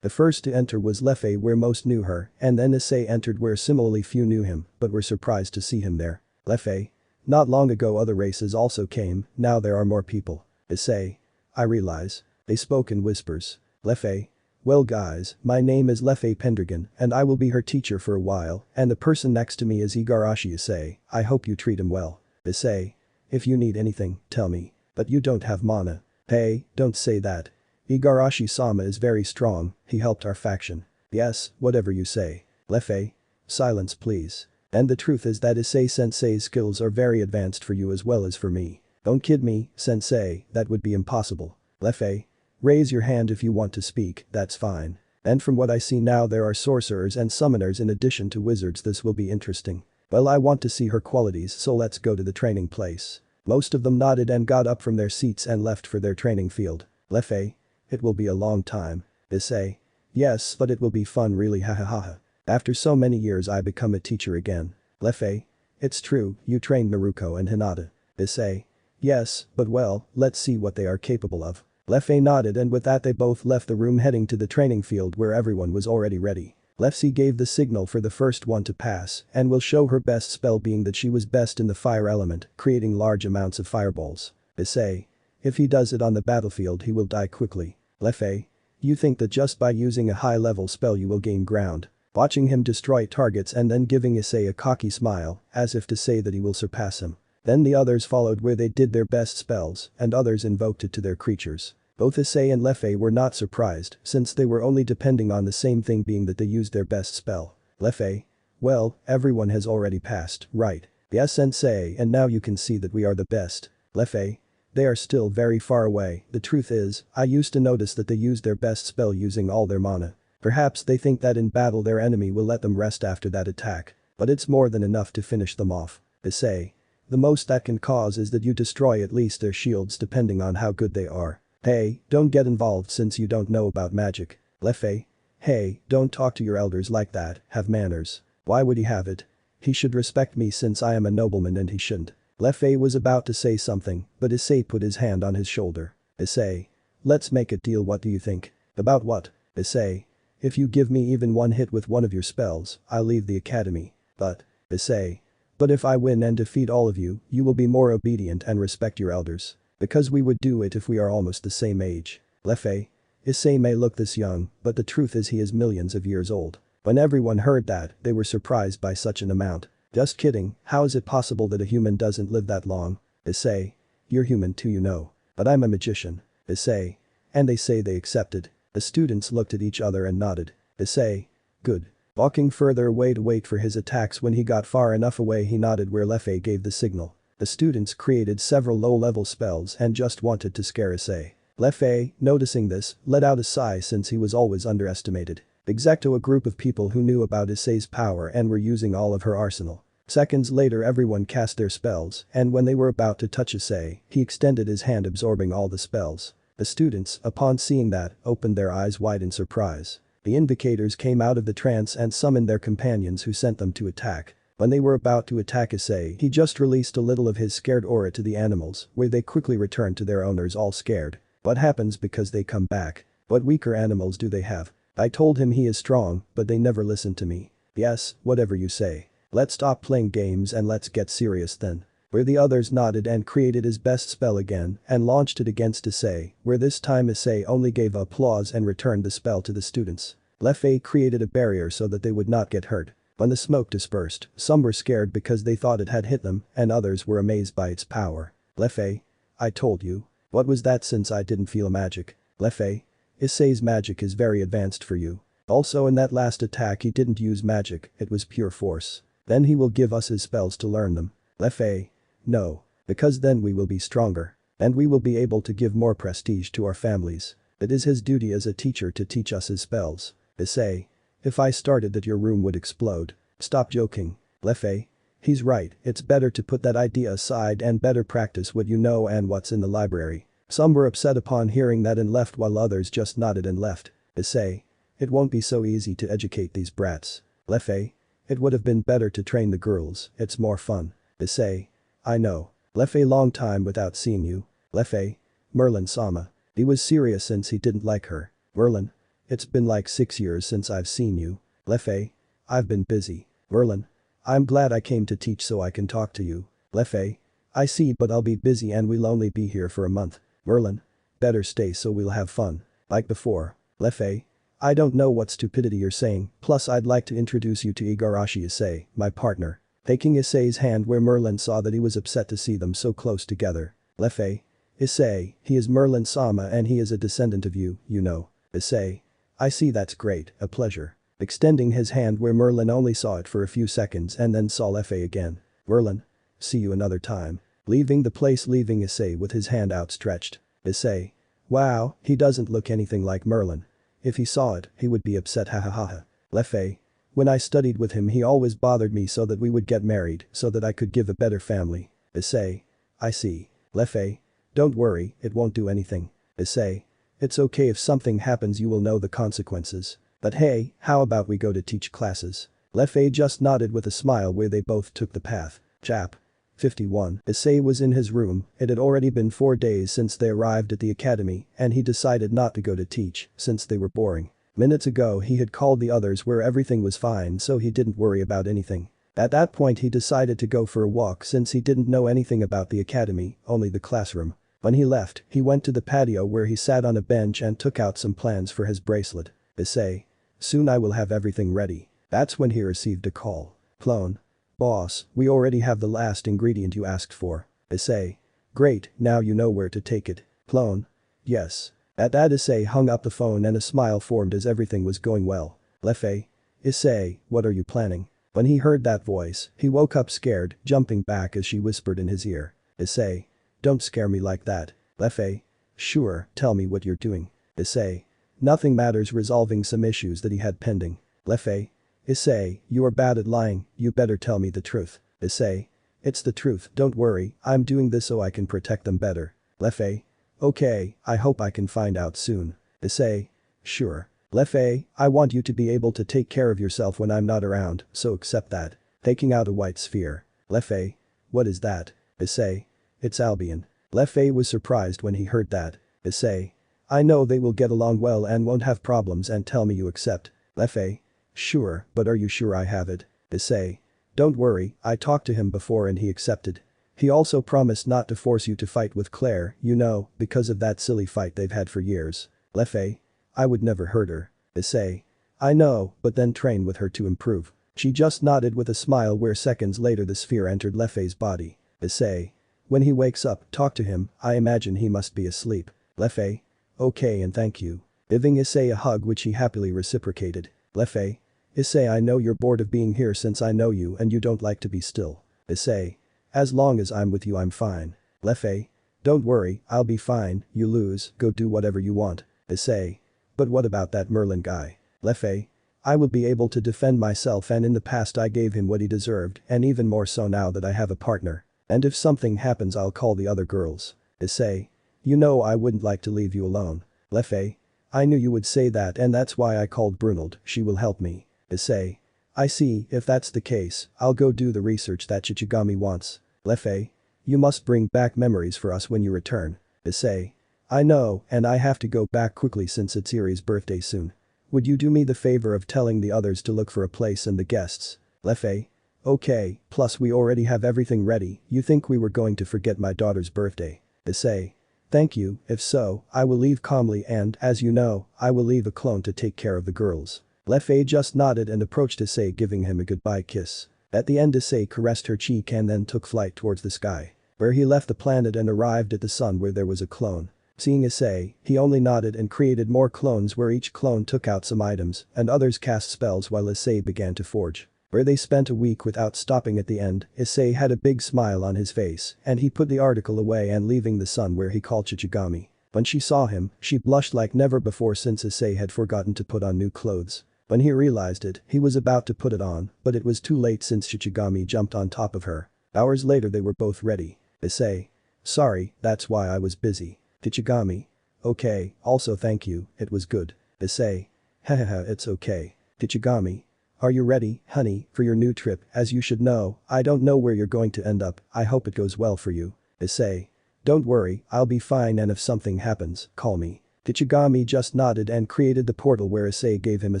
The first to enter was Lefei where most knew her, and then Issei entered where similarly few knew him, but were surprised to see him there. Lefei. Not long ago other races also came, now there are more people. Issei. I realize. They spoke in whispers. Lefei. Well guys, my name is Lefei Pendragon and I will be her teacher for a while, and the person next to me is Igarashi Issei, I hope you treat him well. Issei. If you need anything, tell me. But you don't have mana. Hey, don't say that. Igarashi-sama is very strong, he helped our faction. Yes, whatever you say. Lefei. Silence please. And the truth is that Issei-sensei's skills are very advanced for you as well as for me. Don't kid me, sensei, that would be impossible. Lefei. Raise your hand if you want to speak, that's fine. And from what I see now there are sorcerers and summoners in addition to wizards, this will be interesting. Well, I want to see her qualities, so let's go to the training place. Most of them nodded and got up from their seats and left for their training field. Lefei. It will be a long time. Issei. Yes, but it will be fun really, hahaha. After so many years I become a teacher again. Lefei. It's true, you trained Naruko and Hinata. Issei. Yes, but well, let's see what they are capable of. Lefei nodded and with that they both left the room heading to the training field where everyone was already ready. Lefei gave the signal for the first one to pass and will show her best spell being that she was best in the fire element, creating large amounts of fireballs. Issei. If he does it on the battlefield he will die quickly. Lefei. You think that just by using a high-level spell you will gain ground. Watching him destroy targets and then giving Issei a cocky smile, as if to say that he will surpass him. Then the others followed where they did their best spells and others invoked it to their creatures. Both Issei and Lefei were not surprised since they were only depending on the same thing being that they used their best spell. Lefei. Well, everyone has already passed, right? Yes sensei, and now you can see that we are the best. Lefei. They are still very far away, the truth is, I used to notice that they used their best spell using all their mana. Perhaps they think that in battle their enemy will let them rest after that attack. But it's more than enough to finish them off. Issei. The most that can cause is that you destroy at least their shields depending on how good they are. Hey, don't get involved since you don't know about magic. Lefei. Hey, don't talk to your elders like that, have manners. Why would he have it? He should respect me since I am a nobleman and he shouldn't. Lefei was about to say something, but Issei put his hand on his shoulder. Issei. Let's make a deal, what do you think? About what? Issei. If you give me even one hit with one of your spells, I'll leave the academy. But. Issei. But if I win and defeat all of you, you will be more obedient and respect your elders. Because we would do it if we are almost the same age. Lefei. Issei may look this young, but the truth is he is millions of years old. When everyone heard that, they were surprised by such an amount. Just kidding, how is it possible that a human doesn't live that long? Issei. You're human too, you know. But I'm a magician. Issei. And they say they accepted. The students looked at each other and nodded. Issei. Good. Walking further away to wait for his attacks, when he got far enough away he nodded where Lefei gave the signal. The students created several low-level spells and just wanted to scare Issei. Lefei, noticing this, let out a sigh since he was always underestimated. Exacto, a group of people who knew about Issei's power and were using all of her arsenal. Seconds later everyone cast their spells, and when they were about to touch Issei, he extended his hand absorbing all the spells. The students, upon seeing that, opened their eyes wide in surprise. The invocators came out of the trance and summoned their companions who sent them to attack. When they were about to attack Issei, he just released a little of his scared aura to the animals, where they quickly returned to their owners all scared. What happens because they come back? What weaker animals do they have? I told him he is strong, but they never listened to me. Yes, whatever you say. Let's stop playing games and let's get serious then. Where the others nodded and created his best spell again and launched it against Issei, where this time Issei only gave applause and returned the spell to the students. Lefei created a barrier so that they would not get hurt. When the smoke dispersed, some were scared because they thought it had hit them and others were amazed by its power. Lefei. I told you. What was that since I didn't feel magic? Lefei. Issei's magic is very advanced for you. Also in that last attack he didn't use magic, it was pure force. Then he will give us his spells to learn them. Lefei. No. Because then we will be stronger. And we will be able to give more prestige to our families. It is his duty as a teacher to teach us his spells. Issei. If I started that your room would explode. Stop joking. Lefei. He's right, it's better to put that idea aside and better practice what you know and what's in the library. Some were upset upon hearing that and left while others just nodded and left. Issei. It won't be so easy to educate these brats. Leffe. It would have been better to train the girls, it's more fun. Issei. I know. Leffe, long time without seeing you. Leffe. Merlin-sama. He was serious since he didn't like her. Merlin. It's been like 6 years since I've seen you. Leffe. I've been busy. Merlin. I'm glad I came to teach so I can talk to you. Leffe. I see, but I'll be busy and we'll only be here for a month. Merlin. Better stay so we'll have fun. Like before. Leffe. I don't know what stupidity you're saying, plus I'd like to introduce you to Igarashi Issei, my partner. Taking Issei's hand where Merlin saw that he was upset to see them so close together. Leffe. Issei, he is Merlin-sama and he is a descendant of you, you know. Issei. I see, that's great, a pleasure. Extending his hand where Merlin only saw it for a few seconds and then saw Leffe again. Merlin. See you another time. Leaving the place, leaving Issei with his hand outstretched. Issei. Wow, he doesn't look anything like Merlin. If he saw it, he would be upset, hahaha. Leffe. When I studied with him he always bothered me so that we would get married, so that I could give a better family. Issei. I see. Leffe. Don't worry, it won't do anything. Issei. It's okay, if something happens you will know the consequences. But hey, how about we go to teach classes? Leffe just nodded with a smile where they both took the path. Chap. 51. Issei was in his room, it had already been 4 days since they arrived at the academy and he decided not to go to teach since they were boring. Minutes ago he had called the others where everything was fine so he didn't worry about anything. At that point he decided to go for a walk since he didn't know anything about the academy, only the classroom. When he left, he went to the patio where he sat on a bench and took out some plans for his bracelet. Issei. Soon I will have everything ready. That's when he received a call. Clone. Boss, we already have the last ingredient you asked for. Issei. Great, now you know where to take it. Clone. Yes. At that Issei hung up the phone and a smile formed as everything was going well. Leffe. Issei, what are you planning? When he heard that voice, he woke up scared, jumping back as she whispered in his ear. Issei. Don't scare me like that. Leffe. Sure, tell me what you're doing. Issei. Nothing matters, resolving some issues that he had pending. Leffe. Issei, you are bad at lying, you better tell me the truth. Issei. It's the truth, don't worry, I'm doing this so I can protect them better. Leffe. Okay, I hope I can find out soon. Issei. Sure. Leffe, I want you to be able to take care of yourself when I'm not around, so accept that. Taking out a white sphere. Leffe. What is that? Issei. It's Albion. Leffe was surprised when he heard that. Issei. I know they will get along well and won't have problems, and tell me you accept. Leffe. Sure, but are you sure I have it? Issei. Don't worry, I talked to him before and he accepted. He also promised not to force you to fight with Claire, you know, because of that silly fight they've had for years. Leffe. I would never hurt her. Issei. I know, but then train with her to improve. She just nodded with a smile where seconds later the sphere entered Leffe's body. Issei. When he wakes up, talk to him, I imagine he must be asleep. Leffe. Okay and thank you. Giving Issei a hug which he happily reciprocated. Leffe. Issei, I know you're bored of being here since I know you and you don't like to be still. Issei. As long as I'm with you I'm fine. Leffe. Don't worry, I'll be fine, you lose, go do whatever you want. Issei. But what about that Merlin guy? Leffe. I will be able to defend myself, and in the past I gave him what he deserved and even more so now that I have a partner. And if something happens I'll call the other girls. Issei. You know I wouldn't like to leave you alone. Leffe. I knew you would say that and that's why I called Brunhild, she will help me. Issei. I see, if that's the case, I'll go do the research that Shichigami wants. Leffe. You must bring back memories for us when you return. Issei. I know, and I have to go back quickly since it's Iri's birthday soon. Would you do me the favor of telling the others to look for a place and the guests? Leffe. Okay, plus we already have everything ready, you think we were going to forget my daughter's birthday? Issei. Thank you, if so, I will leave calmly and, as you know, I will leave a clone to take care of the girls. Leffe just nodded and approached Issei, giving him a goodbye kiss. At the end Issei caressed her cheek and then took flight towards the sky, where he left the planet and arrived at the sun where there was a clone. Seeing Issei, he only nodded and created more clones where each clone took out some items and others cast spells while Issei began to forge. Where they spent a week without stopping. At the end, Issei had a big smile on his face and he put the article away and leaving the sun where he called Shichigami. When she saw him, she blushed like never before since Issei had forgotten to put on new clothes. When he realized it, he was about to put it on, but it was too late since Shichigami jumped on top of her. Hours later they were both ready. Issei. Sorry, that's why I was busy. Shichigami. Okay, also thank you, it was good. Issei. Hahaha, it's okay. Kichigami. Are you ready, honey, for your new trip? As you should know, I don't know where you're going to end up, I hope it goes well for you. Issei. Don't worry, I'll be fine and if something happens, call me. Kichigami just nodded and created the portal where Issei gave him a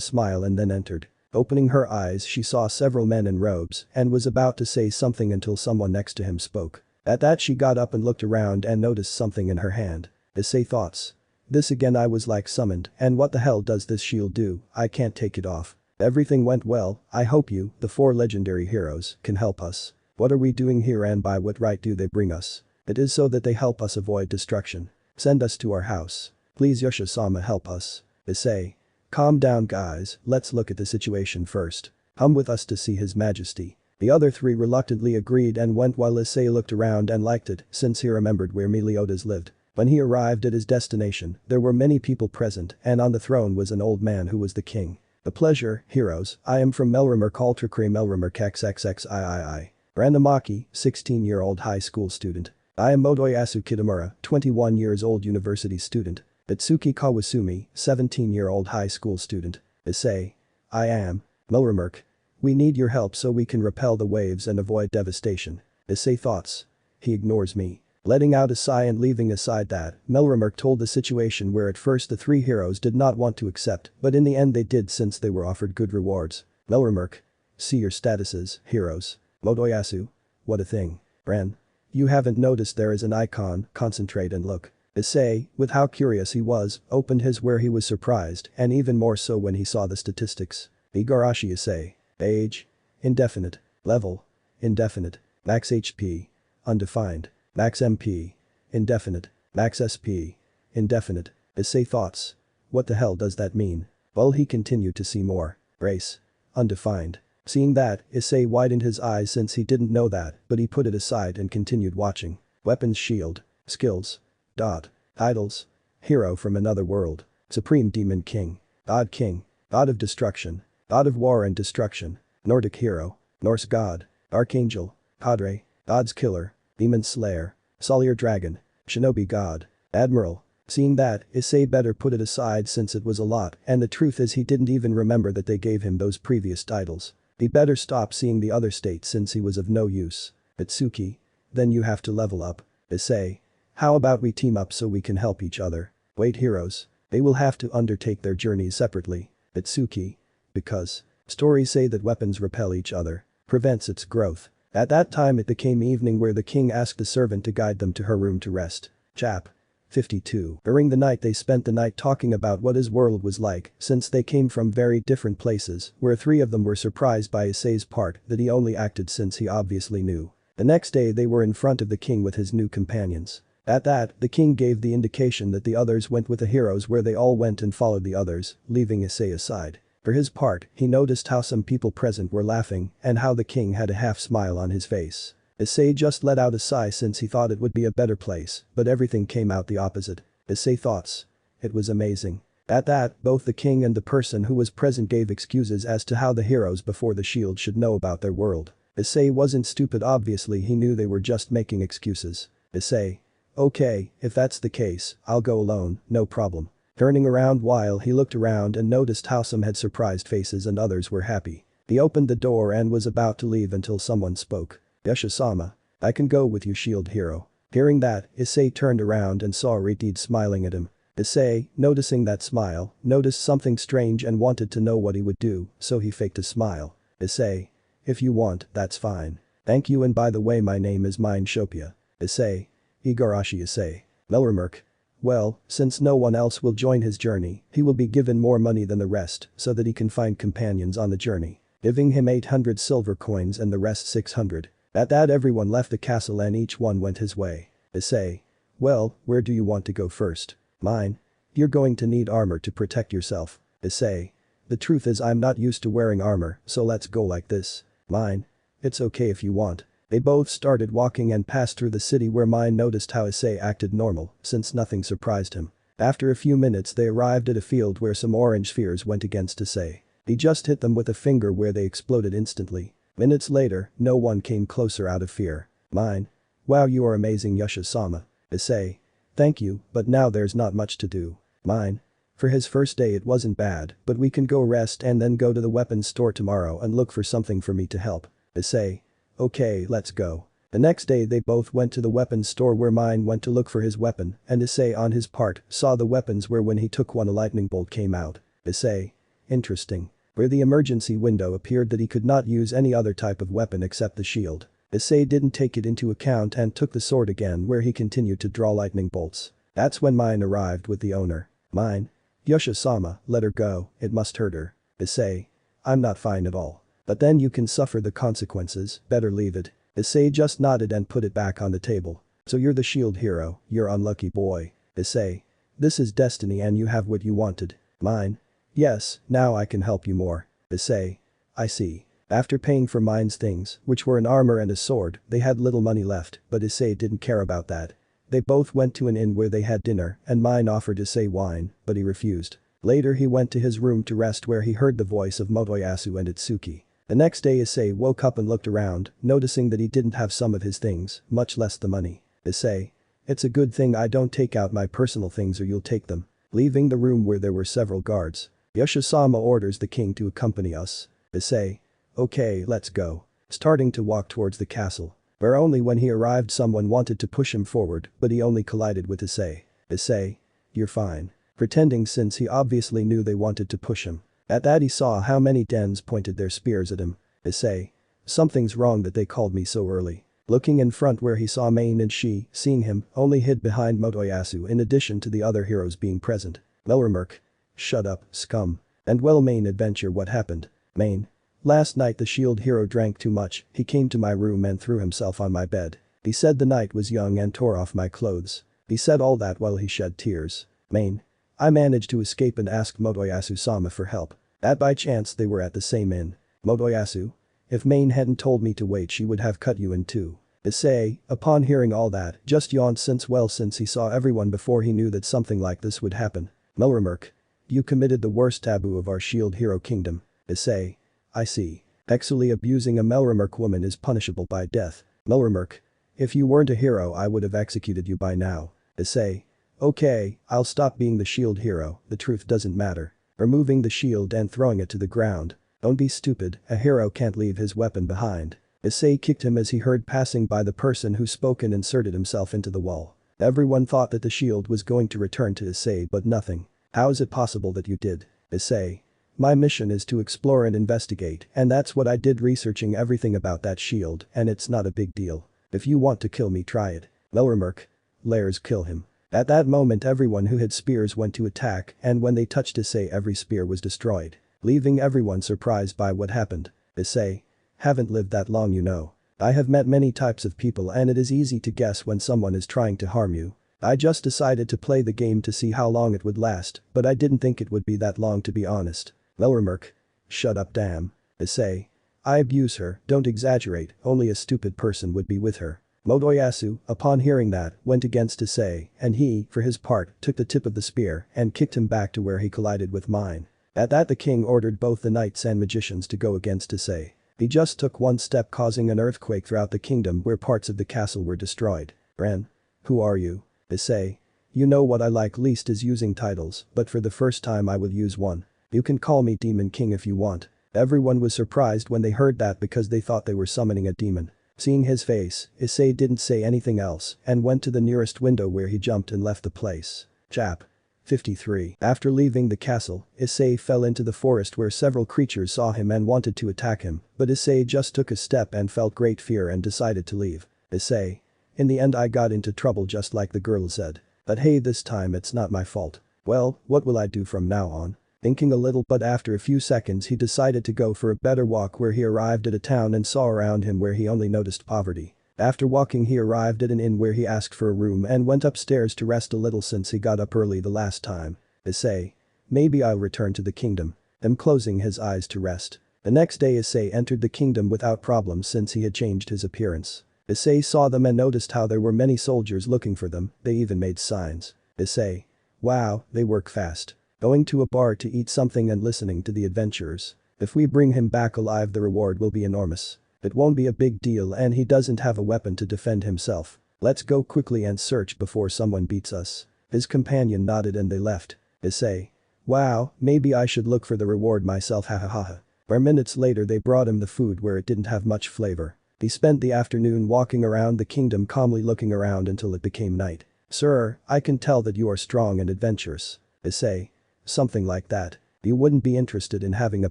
smile and then entered. Opening her eyes she saw several men in robes and was about to say something until someone next to him spoke. At that she got up and looked around and noticed something in her hand. Issei thoughts. This again, I was like summoned, and what the hell does this shield do? I can't take it off. Everything went well, I hope you, the 4 legendary heroes, can help us. What are we doing here and by what right do they bring us? It is so that they help us avoid destruction. Send us to our house. Please Yasha-sama, help us. Issei. Calm down guys, let's look at the situation first. Come with us to see His Majesty. The other 3 reluctantly agreed and went while Issei looked around and liked it since he remembered where Meliodas lived. When he arrived at his destination, there were many people present and on the throne was an old man who was the king. A pleasure, heroes, I am from Melrimer Treachery Melrimer XXXIII. Ranamaki, 16-year-old high school student. I am Motoyasu Kitamura, 21 years old university student. Itsuki Kawasumi, 17-year-old high school student. Issei. I am. Melrimer. We need your help so we can repel the waves and avoid devastation. Issei thoughts. He ignores me. Letting out a sigh and leaving aside that, Melrimer told the situation where at first the 3 heroes did not want to accept, but in the end they did since they were offered good rewards. Melrimer. See your statuses, heroes. Motoyasu. What a thing. Ren. You haven't noticed there is an icon, concentrate and look. Issei, with how curious he was, opened his where he was surprised and even more so when he saw the statistics. Igarashi Issei. Age. Indefinite. Level. Indefinite. Max HP. Undefined. Max MP. Indefinite. Max SP. Indefinite. Issei thoughts. What the hell does that mean? Well, he continued to see more. Race. Undefined. Seeing that, Issei widened his eyes since he didn't know that, but he put it aside and continued watching. Weapons shield. Skills. Dot. Titles. Hero from another world. Supreme Demon King. God King. God of Destruction. God of War and Destruction. Nordic Hero. Norse God. Archangel. Padre. God's Killer. Demon Slayer. Solier Dragon. Shinobi God. Admiral. Seeing that, Issei better put it aside since it was a lot and the truth is he didn't even remember that they gave him those previous titles. He better stop seeing the other states since he was of no use. Itsuki. Then you have to level up. Issei. How about we team up so we can help each other? Wait heroes. They will have to undertake their journeys separately. Itsuki. Because. Stories say that weapons repel each other. Prevents its growth. At that time it became evening where the king asked the servant to guide them to her room to rest. Chap. 52. During the night they spent the night talking about what his world was like since they came from very different places where 3 of them were surprised by Issei's part that he only acted since he obviously knew. The next day they were in front of the king with his new companions. At that, the king gave the indication that the others went with the heroes where they all went and followed the others, leaving Issei aside. For his part, he noticed how some people present were laughing and how the king had a half smile on his face. Issei just let out a sigh since he thought it would be a better place, but everything came out the opposite. Issei thoughts. It was amazing. At that, both the king and the person who was present gave excuses as to how the heroes before the shield should know about their world. Issei wasn't stupid, obviously he knew they were just making excuses. Issei. Okay, if that's the case, I'll go alone, no problem. Turning around while he looked around and noticed how some had surprised faces and others were happy. He opened the door and was about to leave until someone spoke. Yasha-sama. I can go with you shield hero. Hearing that, Issei turned around and saw Ritid smiling at him. Issei, noticing that smile, noticed something strange and wanted to know what he would do, so he faked a smile. Issei. If you want, that's fine. Thank you and by the way my name is Mine Shopia. Issei. Igarashi Issei. Melrimer. Well, since no one else will join his journey, he will be given more money than the rest so that he can find companions on the journey. Giving him 800 silver coins and the rest 600. At that everyone left the castle and each one went his way. Issei. Well, where do you want to go first? Mine. You're going to need armor to protect yourself. Issei. The truth is I'm not used to wearing armor, so let's go like this. Mine. It's okay if you want. They both started walking and passed through the city where Mine noticed how Issei acted normal since nothing surprised him. After a few minutes they arrived at a field where some orange spheres went against Issei. He just hit them with a finger where they exploded instantly. Minutes later, no one came closer out of fear. Mine. Wow, you are amazing Yasha-sama. Issei. Thank you, but now there's not much to do. Mine. For his first day it wasn't bad, but we can go rest and then go to the weapons store tomorrow and look for something for me to help. Issei. Okay, let's go. The next day they both went to the weapons store where Mine went to look for his weapon, and Issei on his part saw the weapons where when he took one a lightning bolt came out. Issei. Interesting. Where the emergency window appeared that he could not use any other type of weapon except the shield. Issei didn't take it into account and took the sword again where he continued to draw lightning bolts. That's when Mine arrived with the owner. Mine. Yusha-sama, let her go, it must hurt her. Issei. I'm not fine at all. But then you can suffer the consequences, better leave it. Issei just nodded and put it back on the table. So you're the shield hero, you're unlucky boy. Issei. This is destiny and you have what you wanted. Mine. Yes, now I can help you more. Issei. I see. After paying for Mine's things, which were an armor and a sword, they had little money left, but Issei didn't care about that. They both went to an inn where they had dinner and Mine offered Issei wine, but he refused. Later he went to his room to rest where he heard the voice of Motoyasu and Itsuki. The next day Issei woke up and looked around, noticing that he didn't have some of his things, much less the money. Issei. It's a good thing I don't take out my personal things or you'll take them. Leaving the room where there were several guards. Yusha-sama orders the king to accompany us. Issei. Okay, let's go. Starting to walk towards the castle. Where only when he arrived someone wanted to push him forward, but he only collided with Issei. Issei. You're fine. Pretending since he obviously knew they wanted to push him. At that he saw how many dens pointed their spears at him. Issei. Something's wrong that they called me so early. Looking in front where he saw Main and she, seeing him, only hid behind Motoyasu in addition to the other heroes being present. Melramerk. Shut up, scum. And well Main adventure what happened? Main. Last night the shield hero drank too much, he came to my room and threw himself on my bed. He said the night was young and tore off my clothes. He said all that while he shed tears. Main. I managed to escape and asked Motoyasu-sama for help. That by chance they were at the same inn. Motoyasu. If Main hadn't told me to wait she would have cut you in two. Issei, upon hearing all that, just yawned since he saw everyone before he knew that something like this would happen. Melramerk. You committed the worst taboo of our shield hero kingdom. Issei. I see. Actually abusing a Melramerk woman is punishable by death. Melramerk. If you weren't a hero I would have executed you by now. Issei. Okay, I'll stop being the shield hero, the truth doesn't matter. Removing the shield and throwing it to the ground. Don't be stupid, a hero can't leave his weapon behind. Issei kicked him as he heard passing by the person who spoke and inserted himself into the wall. Everyone thought that the shield was going to return to Issei but nothing. How is it possible that you did? Issei. My mission is to explore and investigate and that's what I did researching everything about that shield and it's not a big deal. If you want to kill me try it. Melramerk. Lairs kill him. At that moment everyone who had spears went to attack and when they touched Issei every spear was destroyed. Leaving everyone surprised by what happened. Issei. Haven't lived that long you know. I have met many types of people and it is easy to guess when someone is trying to harm you. I just decided to play the game to see how long it would last, but I didn't think it would be that long to be honest. Melramerk. Shut up damn. Issei. I abuse her, don't exaggerate, only a stupid person would be with her. Motoyasu, upon hearing that, went against Issei and he, for his part, took the tip of the spear and kicked him back to where he collided with Mine. At that the king ordered both the knights and magicians to go against Issei. He just took one step causing an earthquake throughout the kingdom where parts of the castle were destroyed. Ren. Who are you? Issei. You know what I like least is using titles, but for the first time I will use one. You can call me Demon King if you want. Everyone was surprised when they heard that because they thought they were summoning a demon. Seeing his face, Issei didn't say anything else and went to the nearest window where he jumped and left the place. Chap. 53. After leaving the castle, Issei fell into the forest where several creatures saw him and wanted to attack him, but Issei just took a step and felt great fear and decided to leave. Issei. In the end I got into trouble just like the girl said. But hey this time it's not my fault. Well, what will I do from now on? Thinking a little but after a few seconds he decided to go for a better walk where he arrived at a town and saw around him where he only noticed poverty. After walking he arrived at an inn where he asked for a room and went upstairs to rest a little since he got up early the last time. Issei. Maybe I'll return to the kingdom. Closing his eyes to rest. The next day Issei entered the kingdom without problem since he had changed his appearance. Issei saw them and noticed how there were many soldiers looking for them, they even made signs. Issei. Wow, they work fast. Going to a bar to eat something and listening to the adventurers. If we bring him back alive the reward will be enormous. It won't be a big deal and he doesn't have a weapon to defend himself. Let's go quickly and search before someone beats us. His companion nodded and they left. Issei. Wow, maybe I should look for the reward myself, hahaha. Where minutes later they brought him the food where it didn't have much flavor. He spent the afternoon walking around the kingdom calmly looking around until it became night. Sir, I can tell that you are strong and adventurous. Issei. Something like that. You wouldn't be interested in having a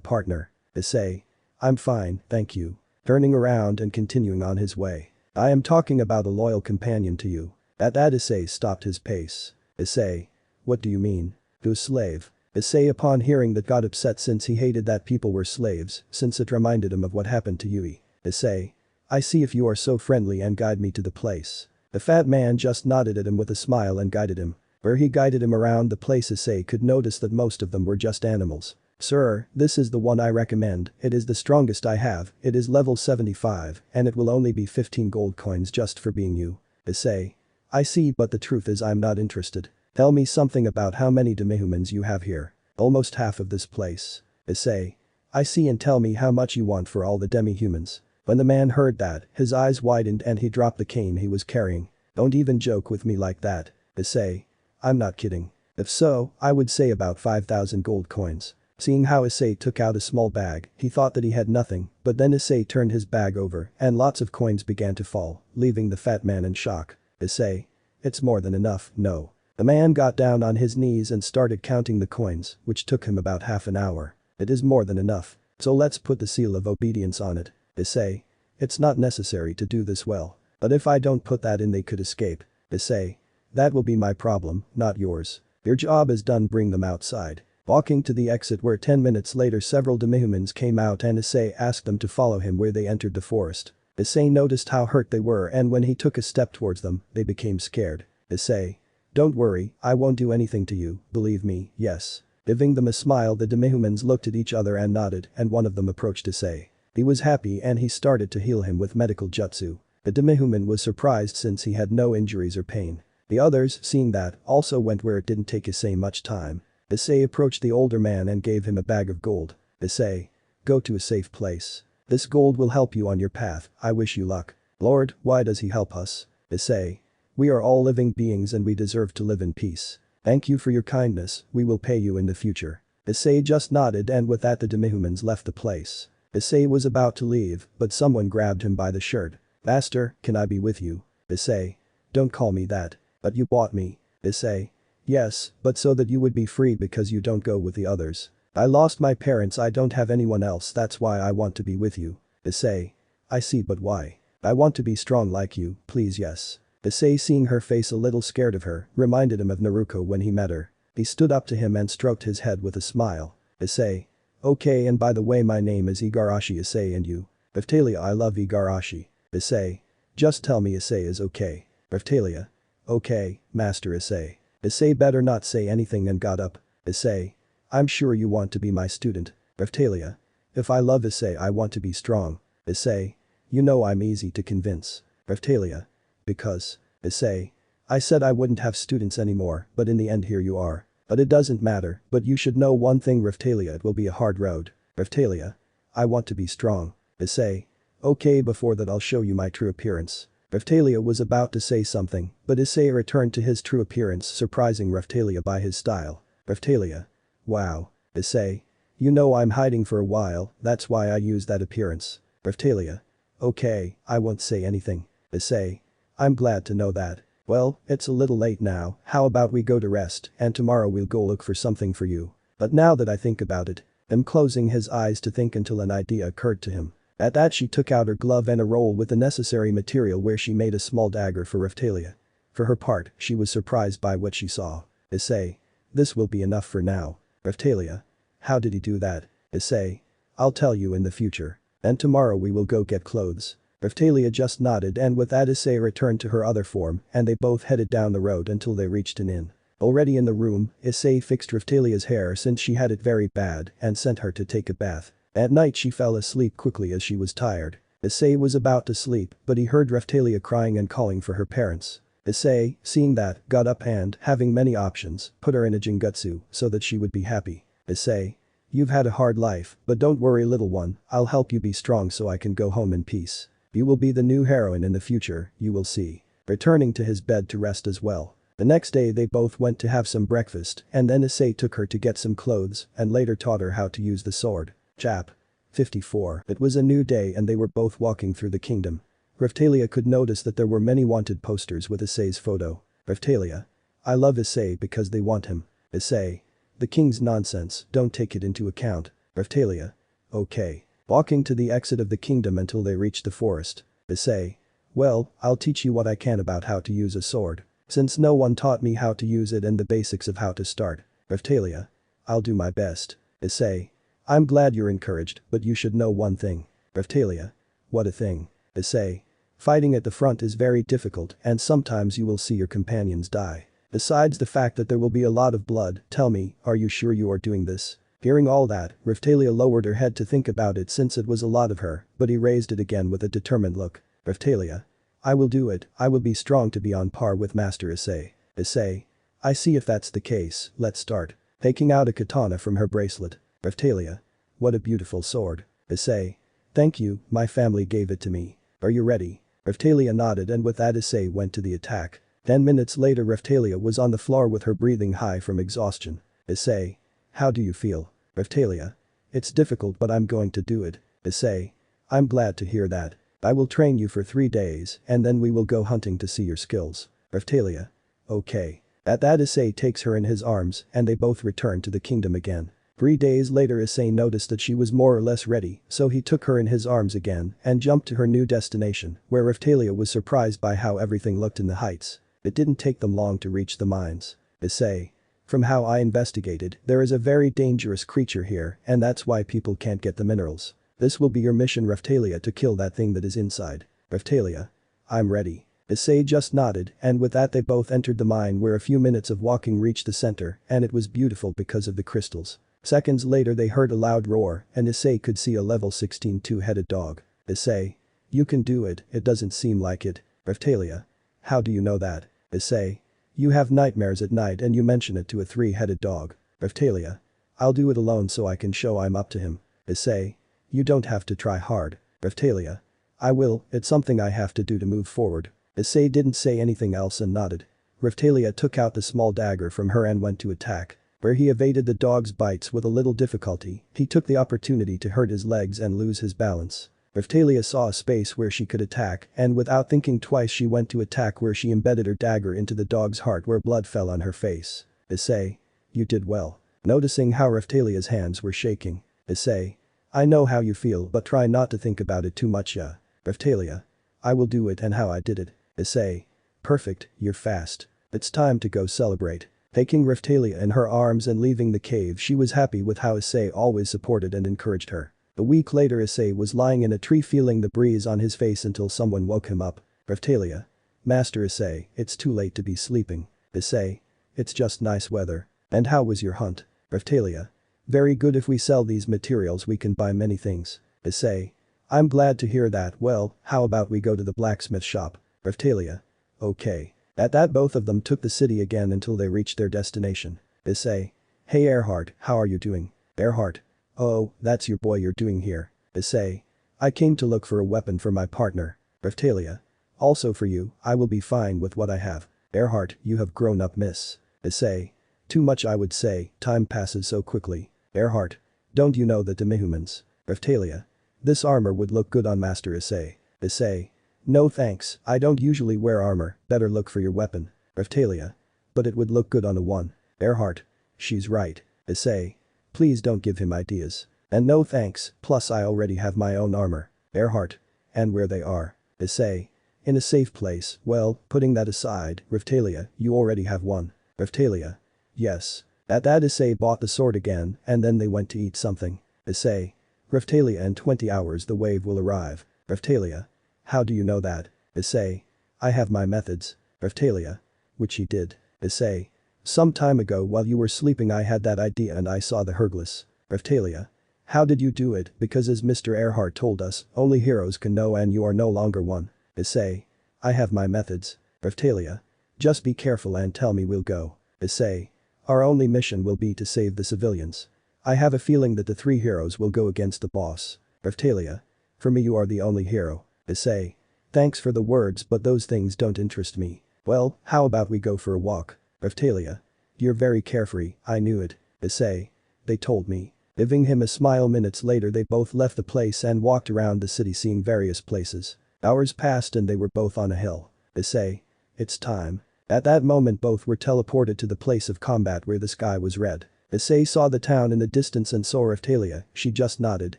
partner. Issei. I'm fine, thank you. Turning around and continuing on his way. I am talking about a loyal companion to you. At that Issei stopped his pace. Issei. What do you mean? To a slave. Issei upon hearing that got upset since he hated that people were slaves, since it reminded him of what happened to Yui. Issei. I see if you are so friendly and guide me to the place. The fat man just nodded at him with a smile and guided him. Where he guided him around the place Issei could notice that most of them were just animals. Sir, this is the one I recommend, it is the strongest I have, it is level 75, and it will only be 15 gold coins just for being you. Issei. I see but the truth is I'm not interested. Tell me something about how many demihumans you have here. Almost half of this place. Issei. I see and tell me how much you want for all the demi-humans. When the man heard that, his eyes widened and he dropped the cane he was carrying. Don't even joke with me like that. Issei. I'm not kidding. If so, I would say about 5,000 gold coins. Seeing how Issei took out a small bag, he thought that he had nothing, but then Issei turned his bag over and lots of coins began to fall, leaving the fat man in shock. Issei. It's more than enough, no. The man got down on his knees and started counting the coins, which took him about half an hour. It is more than enough. So let's put the seal of obedience on it. Issei. It's not necessary to do this well. But if I don't put that in they could escape. Issei. That will be my problem, not yours. Your job is done, bring them outside. Walking to the exit where 10 minutes later several demihumans came out and Issei asked them to follow him where they entered the forest. Issei noticed how hurt they were and when he took a step towards them, they became scared. Issei. Don't worry, I won't do anything to you, believe me, yes. Giving them a smile the demihumans looked at each other and nodded and one of them approached Issei. He was happy and he started to heal him with medical jutsu. The demihuman was surprised since he had no injuries or pain. The others, seeing that, also went where it didn't take Issei much time. Issei approached the older man and gave him a bag of gold. Issei. Go to a safe place. This gold will help you on your path, I wish you luck. Lord, why does he help us? Issei. We are all living beings and we deserve to live in peace. Thank you for your kindness, we will pay you in the future. Issei just nodded and with that the demihumans left the place. Issei was about to leave, but someone grabbed him by the shirt. Master, can I be with you? Issei. Don't call me that. But you bought me. Issei. Yes, but so that you would be free because you don't go with the others. I lost my parents, I don't have anyone else, that's why I want to be with you. Issei. I see, but why? I want to be strong like you, please, yes. Issei, seeing her face a little scared of her, reminded him of Naruto when he met her. He stood up to him and stroked his head with a smile. Issei. Okay, and by the way my name is Igarashi Issei and you? Raphtalia, I love Igarashi. Issei. Just tell me Issei is okay. Raphtalia. Okay, Master Issei. Issei better not say anything and got up. Issei. I'm sure you want to be my student. Raphtalia. If I love Issei I want to be strong. Issei. You know I'm easy to convince. Raphtalia. Because. Issei. I said I wouldn't have students anymore, but in the end here you are. But it doesn't matter, but you should know one thing Raphtalia, it will be a hard road. Raphtalia. I want to be strong. Issei. Okay, before that I'll show you my true appearance. Raphtalia was about to say something, but Issei returned to his true appearance, surprising Raphtalia by his style. Raphtalia. Wow. Issei. You know I'm hiding for a while, that's why I use that appearance. Raphtalia. Okay, I won't say anything. Issei. I'm glad to know that. Well, it's a little late now, how about we go to rest and tomorrow we'll go look for something for you. But now that I think about it. Him closing his eyes to think until an idea occurred to him. At that she took out her glove and a roll with the necessary material where she made a small dagger for Raphtalia. For her part, she was surprised by what she saw. Issei. This will be enough for now. Raphtalia. How did he do that? Issei. I'll tell you in the future. And tomorrow we will go get clothes. Raphtalia just nodded and with that Issei returned to her other form and they both headed down the road until they reached an inn. Already in the room, Issei fixed Raphtalia's hair since she had it very bad and sent her to take a bath. At night she fell asleep quickly as she was tired. Issei was about to sleep but he heard Raphtalia crying and calling for her parents. Issei, seeing that, got up and, having many options, put her in a Jingetsu so that she would be happy. Issei. You've had a hard life, but don't worry little one, I'll help you be strong so I can go home in peace. You will be the new heroine in the future, you will see. Returning to his bed to rest as well. The next day they both went to have some breakfast and then Issei took her to get some clothes and later taught her how to use the sword. Chap. 54. It was a new day and they were both walking through the kingdom. Ralia could notice that there were many wanted posters with Issei's photo. Ralia. I love Issei because they want him. Issei. The king's nonsense, don't take it into account. Ralia. Okay. Walking to the exit of the kingdom until they reached the forest. Issei. Well, I'll teach you what I can about how to use a sword. Since no one taught me how to use it and the basics of how to start. Ralia. I'll do my best. Issei. I'm glad you're encouraged, but you should know one thing. Ralia. What a thing. Issei. Fighting at the front is very difficult and sometimes you will see your companions die. Besides the fact that there will be a lot of blood, tell me, are you sure you are doing this? Hearing all that, Ralia lowered her head to think about it since it was a lot of her, but he raised it again with a determined look. Ralia. I will do it, I will be strong to be on par with Master Issei. Issei. I see if that's the case, let's start. Taking out a katana from her bracelet. Ralia. What a beautiful sword. Issei. Thank you, my family gave it to me. Are you ready? Ralia nodded and with that Issei went to the attack. 10 minutes later Ralia was on the floor with her breathing high from exhaustion. Issei. How do you feel? Ralia. It's difficult but I'm going to do it. Issei. I'm glad to hear that. I will train you for 3 days and then we will go hunting to see your skills. Ralia. Okay. At that Issei takes her in his arms and they both return to the kingdom again. 3 days later Issei noticed that she was more or less ready so he took her in his arms again and jumped to her new destination where Ralia was surprised by how everything looked in the heights. It didn't take them long to reach the mines. Issei. From how I investigated, there is a very dangerous creature here and that's why people can't get the minerals. This will be your mission Ralia to kill that thing that is inside. Ralia. I'm ready. Issei just nodded and with that they both entered the mine where a few minutes of walking reached the center and it was beautiful because of the crystals. Seconds later they heard a loud roar and Issei could see a level 16 two-headed dog. Issei. You can do it, it doesn't seem like it. Ralia. How do you know that? Issei. You have nightmares at night and you mention it to a 3-headed dog. Ralia. I'll do it alone so I can show I'm up to him. Issei. You don't have to try hard. Ralia. I will, it's something I have to do to move forward. Issei didn't say anything else and nodded. Ralia took out the small dagger from her and went to attack. Where he evaded the dog's bites with a little difficulty, he took the opportunity to hurt his legs and lose his balance. Ralia saw a space where she could attack and without thinking twice she went to attack where she embedded her dagger into the dog's heart where blood fell on her face. Issei. You did well. Noticing how Ralia's hands were shaking. Issei. I know how you feel but try not to think about it too much Ralia. I will do it and how I did it. Issei. Perfect, you're fast. It's time to go celebrate. Taking Ralia in her arms and leaving the cave she was happy with how Issei always supported and encouraged her. A week later Issei was lying in a tree feeling the breeze on his face until someone woke him up. Ralia. Master Issei, it's too late to be sleeping. Issei. It's just nice weather. And how was your hunt? Ralia. Very good, if we sell these materials we can buy many things. Issei. I'm glad to hear that, well, how about we go to the blacksmith shop? Ralia. Okay. At that both of them took the city again until they reached their destination. Issei. Hey Earhart, how are you doing? Earhart. Oh, that's your boy you're doing here. Issei. I came to look for a weapon for my partner. Ralia. Also for you, I will be fine with what I have. Earhart, you have grown up miss. Issei. Too much I would say, time passes so quickly. Earhart. Don't you know that demihumans? Ralia. This armor would look good on Master Issei. Issei. No thanks, I don't usually wear armor, better look for your weapon. Ralia. But it would look good on a one. Earhart. She's right. Issei. Please don't give him ideas. And no thanks, plus I already have my own armor. Earhart. And where they are. Issei. In a safe place, well, putting that aside, Ralia, you already have one. Ralia. Yes. At that Issei bought the sword again and then they went to eat something. Issei. Ralia, in 20 hours the wave will arrive. Ralia. How do you know that? Issei. I have my methods. Ralia. Which he did. Issei. Some time ago while you were sleeping I had that idea and I saw the Herglis. Ralia. How did you do it? Because as Mr. Earhart told us, only heroes can know and you are no longer one. Issei. I have my methods. Ralia. Just be careful and tell me we'll go. Issei. Our only mission will be to save the civilians. I have a feeling that the 3 heroes will go against the boss. Ralia. For me you are the only hero. Issei. Thanks for the words but those things don't interest me. Well, how about we go for a walk? Ralia. You're very carefree, I knew it. Issei. They told me. Giving him a smile. Minutes later they both left the place and walked around the city seeing various places. Hours passed and they were both on a hill. Issei. It's time. At that moment both were teleported to the place of combat where the sky was red. Issei saw the town in the distance and saw Ralia. She just nodded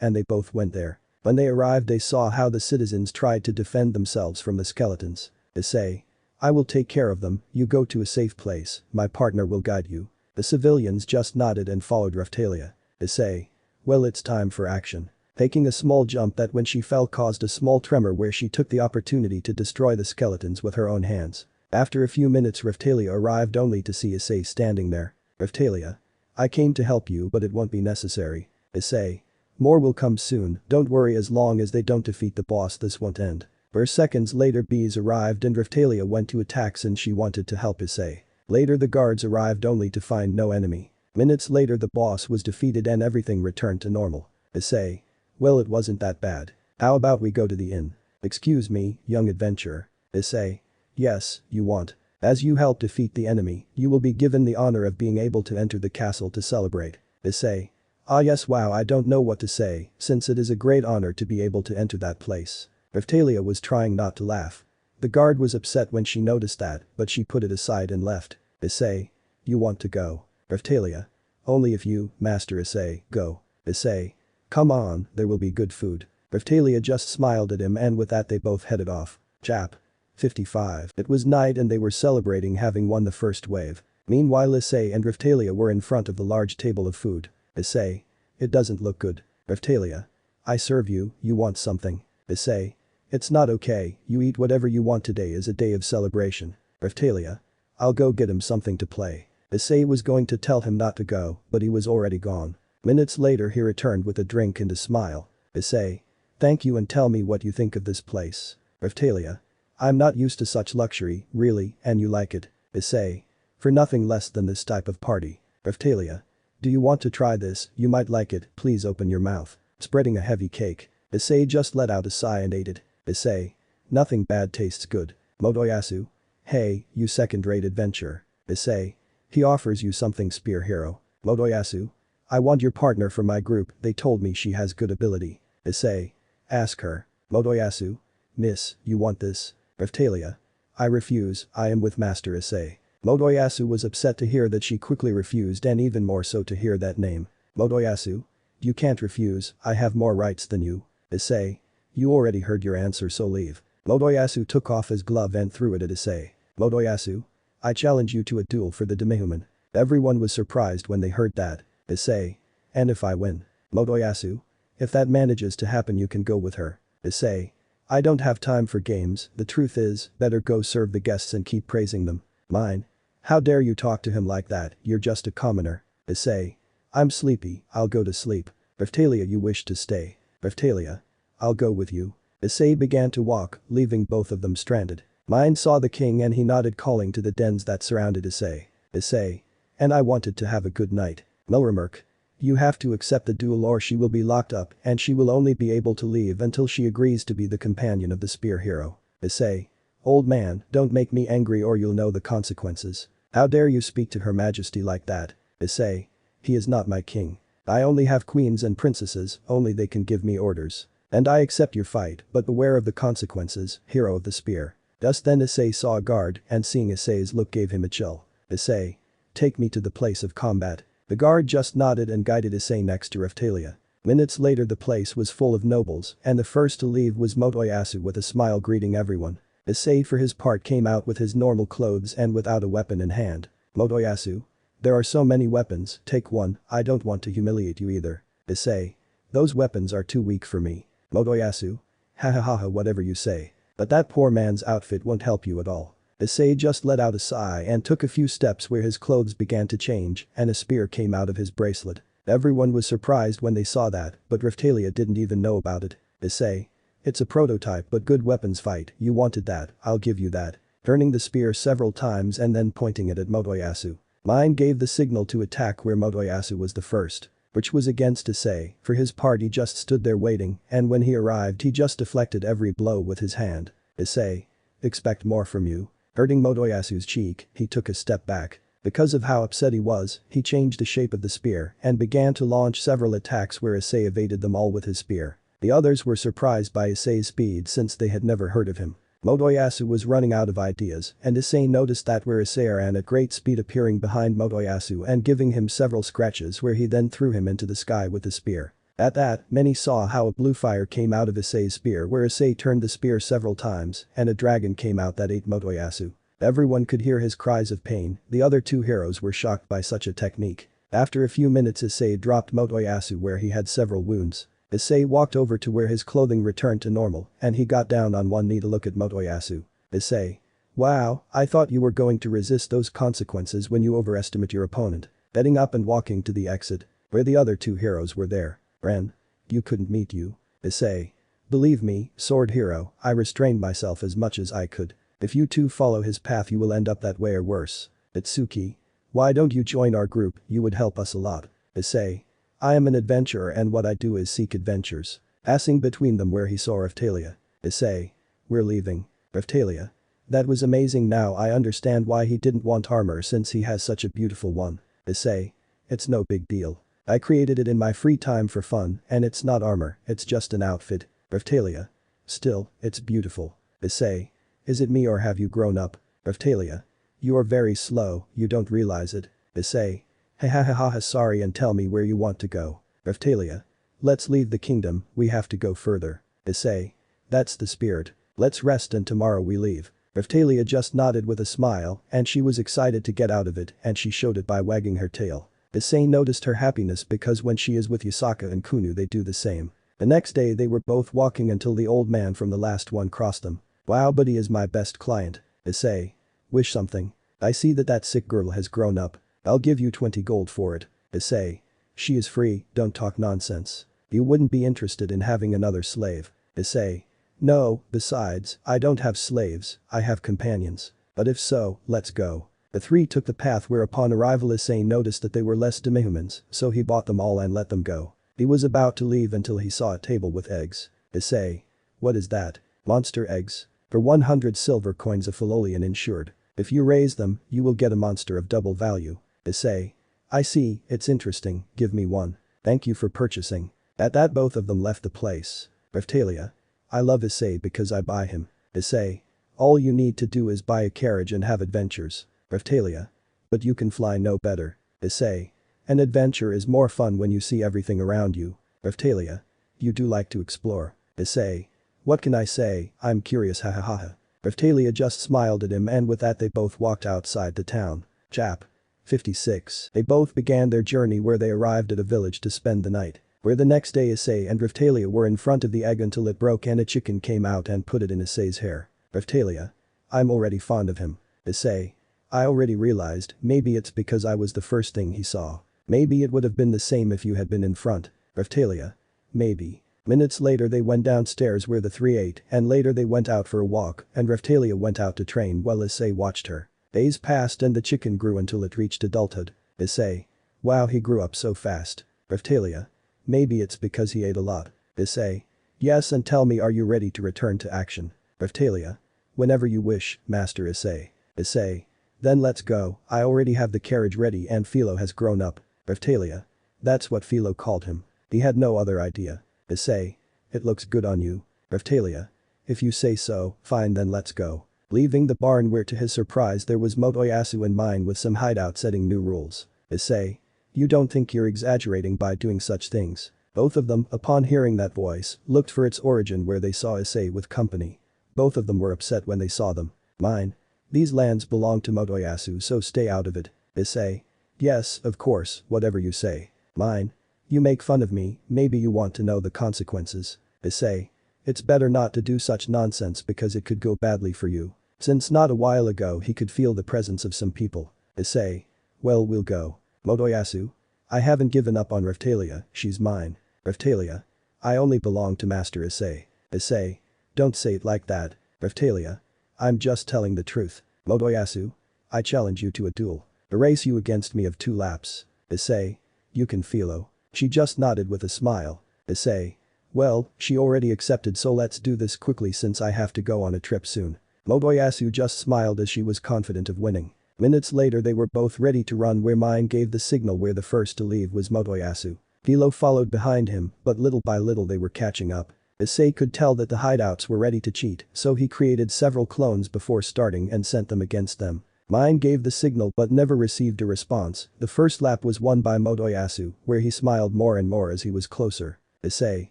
and they both went there. When they arrived they saw how the citizens tried to defend themselves from the skeletons. Issei. I will take care of them, you go to a safe place, my partner will guide you. The civilians just nodded and followed Ralia. Issei. Well, it's time for action. Taking a small jump that when she fell caused a small tremor where she took the opportunity to destroy the skeletons with her own hands. After a few minutes Ralia arrived only to see Issei standing there. Ralia. I came to help you but it won't be necessary. Issei. More will come soon, don't worry, as long as they don't defeat the boss this won't end. Where seconds later bees arrived and Ralia went to attack since she wanted to help Issei. Later the guards arrived only to find no enemy. Minutes later the boss was defeated and everything returned to normal. Issei. Well, it wasn't that bad. How about we go to the inn? Excuse me, young adventurer. Issei. Yes, you want. As you help defeat the enemy, you will be given the honor of being able to enter the castle to celebrate. Issei. Ah yes, wow, I don't know what to say, since it is a great honor to be able to enter that place. Ralia was trying not to laugh. The guard was upset when she noticed that, but she put it aside and left. Issei. You want to go? Ralia. Only if you, Master Issei, go. Issei. Come on, there will be good food. Ralia just smiled at him and with that they both headed off. Chap. 55. It was night and they were celebrating having won the first wave. Meanwhile Issei and Ralia were in front of the large table of food. Issei. It doesn't look good. Ralia. I serve you, you want something. Issei. It's not okay, you eat whatever you want, today is a day of celebration. Ralia. I'll go get him something to play. Issei was going to tell him not to go, but he was already gone. Minutes later he returned with a drink and a smile. Issei. Thank you and tell me what you think of this place. Ralia. I'm not used to such luxury, really, and you like it. Issei. For nothing less than this type of party. Ralia. Do you want to try this, you might like it, please open your mouth. Spreading a heavy cake. Issei just let out a sigh and ate it. Issei. Nothing bad tastes good. Motoyasu. Hey, you second-rate adventurer. Issei. He offers you something, spear hero. Motoyasu. I want your partner for my group, they told me she has good ability. Issei. Ask her. Motoyasu. Miss, you want this? Ralia. I refuse, I am with Master Issei. Motoyasu was upset to hear that she quickly refused and even more so to hear that name. Motoyasu. You can't refuse, I have more rights than you. Issei. You already heard your answer, so leave. Motoyasu took off his glove and threw it at Issei. Motoyasu. I challenge you to a duel for the Demehuman. Everyone was surprised when they heard that. Issei. And if I win? Motoyasu. If that manages to happen you can go with her. Issei. I don't have time for games, the truth is, better go serve the guests and keep praising them. Mine. How dare you talk to him like that, you're just a commoner. Issei. I'm sleepy, I'll go to sleep. Ralia, you wish to stay. Ralia. I'll go with you. Issei began to walk, leaving both of them stranded. Mine saw the king and he nodded, calling to the dens that surrounded Issei. Issei. And I wanted to have a good night. Melramerk. You have to accept the duel or she will be locked up and she will only be able to leave until she agrees to be the companion of the spear hero. Issei. Old man, don't make me angry or you'll know the consequences. How dare you speak to Her Majesty like that? Issei. He is not my king. I only have queens and princesses, only they can give me orders. And I accept your fight, but beware of the consequences, hero of the spear. Just then Issei saw a guard and seeing Issei's look gave him a chill. Issei. Take me to the place of combat. The guard just nodded and guided Issei next to Ralia. Minutes later the place was full of nobles and the first to leave was Motoyasu with a smile greeting everyone. Issei for his part came out with his normal clothes and without a weapon in hand. Motoyasu. There are so many weapons, take one, I don't want to humiliate you either. Issei. Those weapons are too weak for me. Motoyasu. Ha, whatever you say. But that poor man's outfit won't help you at all. Issei just let out a sigh and took a few steps where his clothes began to change and a spear came out of his bracelet. Everyone was surprised when they saw that, but Ralia didn't even know about it. Issei. It's a prototype but good weapons fight, you wanted that, I'll give you that. Turning the spear several times and then pointing it at Motoyasu. Mine gave the signal to attack where Motoyasu was the first. Which was against Issei, for his part he just stood there waiting and when he arrived he just deflected every blow with his hand. Issei. Expect more from you. Hurting Motoyasu's cheek, he took a step back. Because of how upset he was, he changed the shape of the spear and began to launch several attacks where Issei evaded them all with his spear. The others were surprised by Issei's speed since they had never heard of him. Motoyasu was running out of ideas, and Issei noticed that where Issei ran at great speed, appearing behind Motoyasu and giving him several scratches, where he then threw him into the sky with the spear. At that, many saw how a blue fire came out of Issei's spear, where Issei turned the spear several times and a dragon came out that ate Motoyasu. Everyone could hear his cries of pain. The other two heroes were shocked by such a technique. After a few minutes, Issei dropped Motoyasu where he had several wounds. Issei walked over to where his clothing returned to normal and he got down on one knee to look at Motoyasu. Issei. Wow, I thought you were going to resist those consequences when you overestimate your opponent. Getting up and walking to the exit, where the other two heroes were there. Ren. You couldn't meet you. Issei. Believe me, sword hero, I restrained myself as much as I could. If you two follow his path you will end up that way or worse. Itsuki. Why don't you join our group, you would help us a lot. Issei. I am an adventurer and what I do is seek adventures. Passing between them where he saw Ralia. Issei. We're leaving. Ralia. That was amazing, now I understand why he didn't want armor since he has such a beautiful one. Issei. It's no big deal. I created it in my free time for fun and it's not armor, it's just an outfit. Ralia. Still, it's beautiful. Issei. Is it me or have you grown up? Ralia. You are very slow, you don't realize it. Issei. Ha sorry, and tell me where you want to go. Ralia. Let's leave the kingdom, we have to go further. Issei. That's the spirit. Let's rest and tomorrow we leave. Ralia just nodded with a smile and she was excited to get out of it and she showed it by wagging her tail. Issei noticed her happiness because when she is with Yusaka and Kunu they do the same. The next day they were both walking until the old man from the last one crossed them. Wow, but he is my best client. Issei. Wish something. I see that sick girl has grown up. I'll give you 20 gold for it. Issei. She is free, don't talk nonsense. You wouldn't be interested in having another slave. Issei. No, besides, I don't have slaves, I have companions. But if so, let's go. The three took the path where upon arrival Issei noticed that they were less demihumans, so he bought them all and let them go. He was about to leave until he saw a table with eggs. Issei. What is that? Monster eggs. For 100 silver coins a Filolian insured. If you raise them, you will get a monster of double value. Issei. I see, it's interesting, give me one. Thank you for purchasing. At that both of them left the place. Ralia. I love Issei because I buy him. Issei. All you need to do is buy a carriage and have adventures. Ralia. But you can fly no better. Issei. An adventure is more fun when you see everything around you. Ralia. You do like to explore. Issei. What can I say, I'm curious, hahaha. Ralia just smiled at him and with that they both walked outside the town. Chap. 56. They both began their journey where they arrived at a village to spend the night. Where the next day Issei and Ralia were in front of the egg until it broke and a chicken came out and put it in Issei's hair. Ralia. I'm already fond of him. Issei. I already realized, maybe it's because I was the first thing he saw. Maybe it would have been the same if you had been in front. Ralia. Maybe. Minutes later they went downstairs where the three ate and later they went out for a walk and Ralia went out to train while Issei watched her. Days passed and the chicken grew until it reached adulthood. Issei. Wow, he grew up so fast. Ralia. Maybe it's because he ate a lot. Issei. Yes, and tell me, are you ready to return to action? Ralia. Whenever you wish, Master Issei. Issei. Then let's go, I already have the carriage ready and Filo has grown up. Ralia. That's what Filo called him. He had no other idea. Issei. It looks good on you. Ralia. If you say so, fine, then let's go. Leaving the barn where to his surprise there was Motoyasu in mind with some hideout setting new rules. Issei. You don't think you're exaggerating by doing such things? Both of them, upon hearing that voice, looked for its origin where they saw Issei with company. Both of them were upset when they saw them. Mine. These lands belong to Motoyasu, so stay out of it. Issei. Yes, of course, whatever you say. Mine. You make fun of me, maybe you want to know the consequences. Issei. It's better not to do such nonsense because it could go badly for you. Since not a while ago he could feel the presence of some people. Issei. Well, we'll go. Motoyasu. I haven't given up on Ralia, she's mine. Ralia. I only belong to Master Issei. Issei. Don't say it like that, Ralia. I'm just telling the truth. Motoyasu. I challenge you to a duel. Erase you against me of 2 laps. Issei. You can Filo. She just nodded with a smile. Issei. Well, she already accepted, so let's do this quickly since I have to go on a trip soon. Motoyasu just smiled as she was confident of winning. Minutes later they were both ready to run where Mine gave the signal where the first to leave was Motoyasu. Filo followed behind him, but little by little they were catching up. Issei could tell that the hideouts were ready to cheat, so he created several clones before starting and sent them against them. Mine gave the signal but never received a response. The first lap was won by Motoyasu, where he smiled more and more as he was closer. Issei.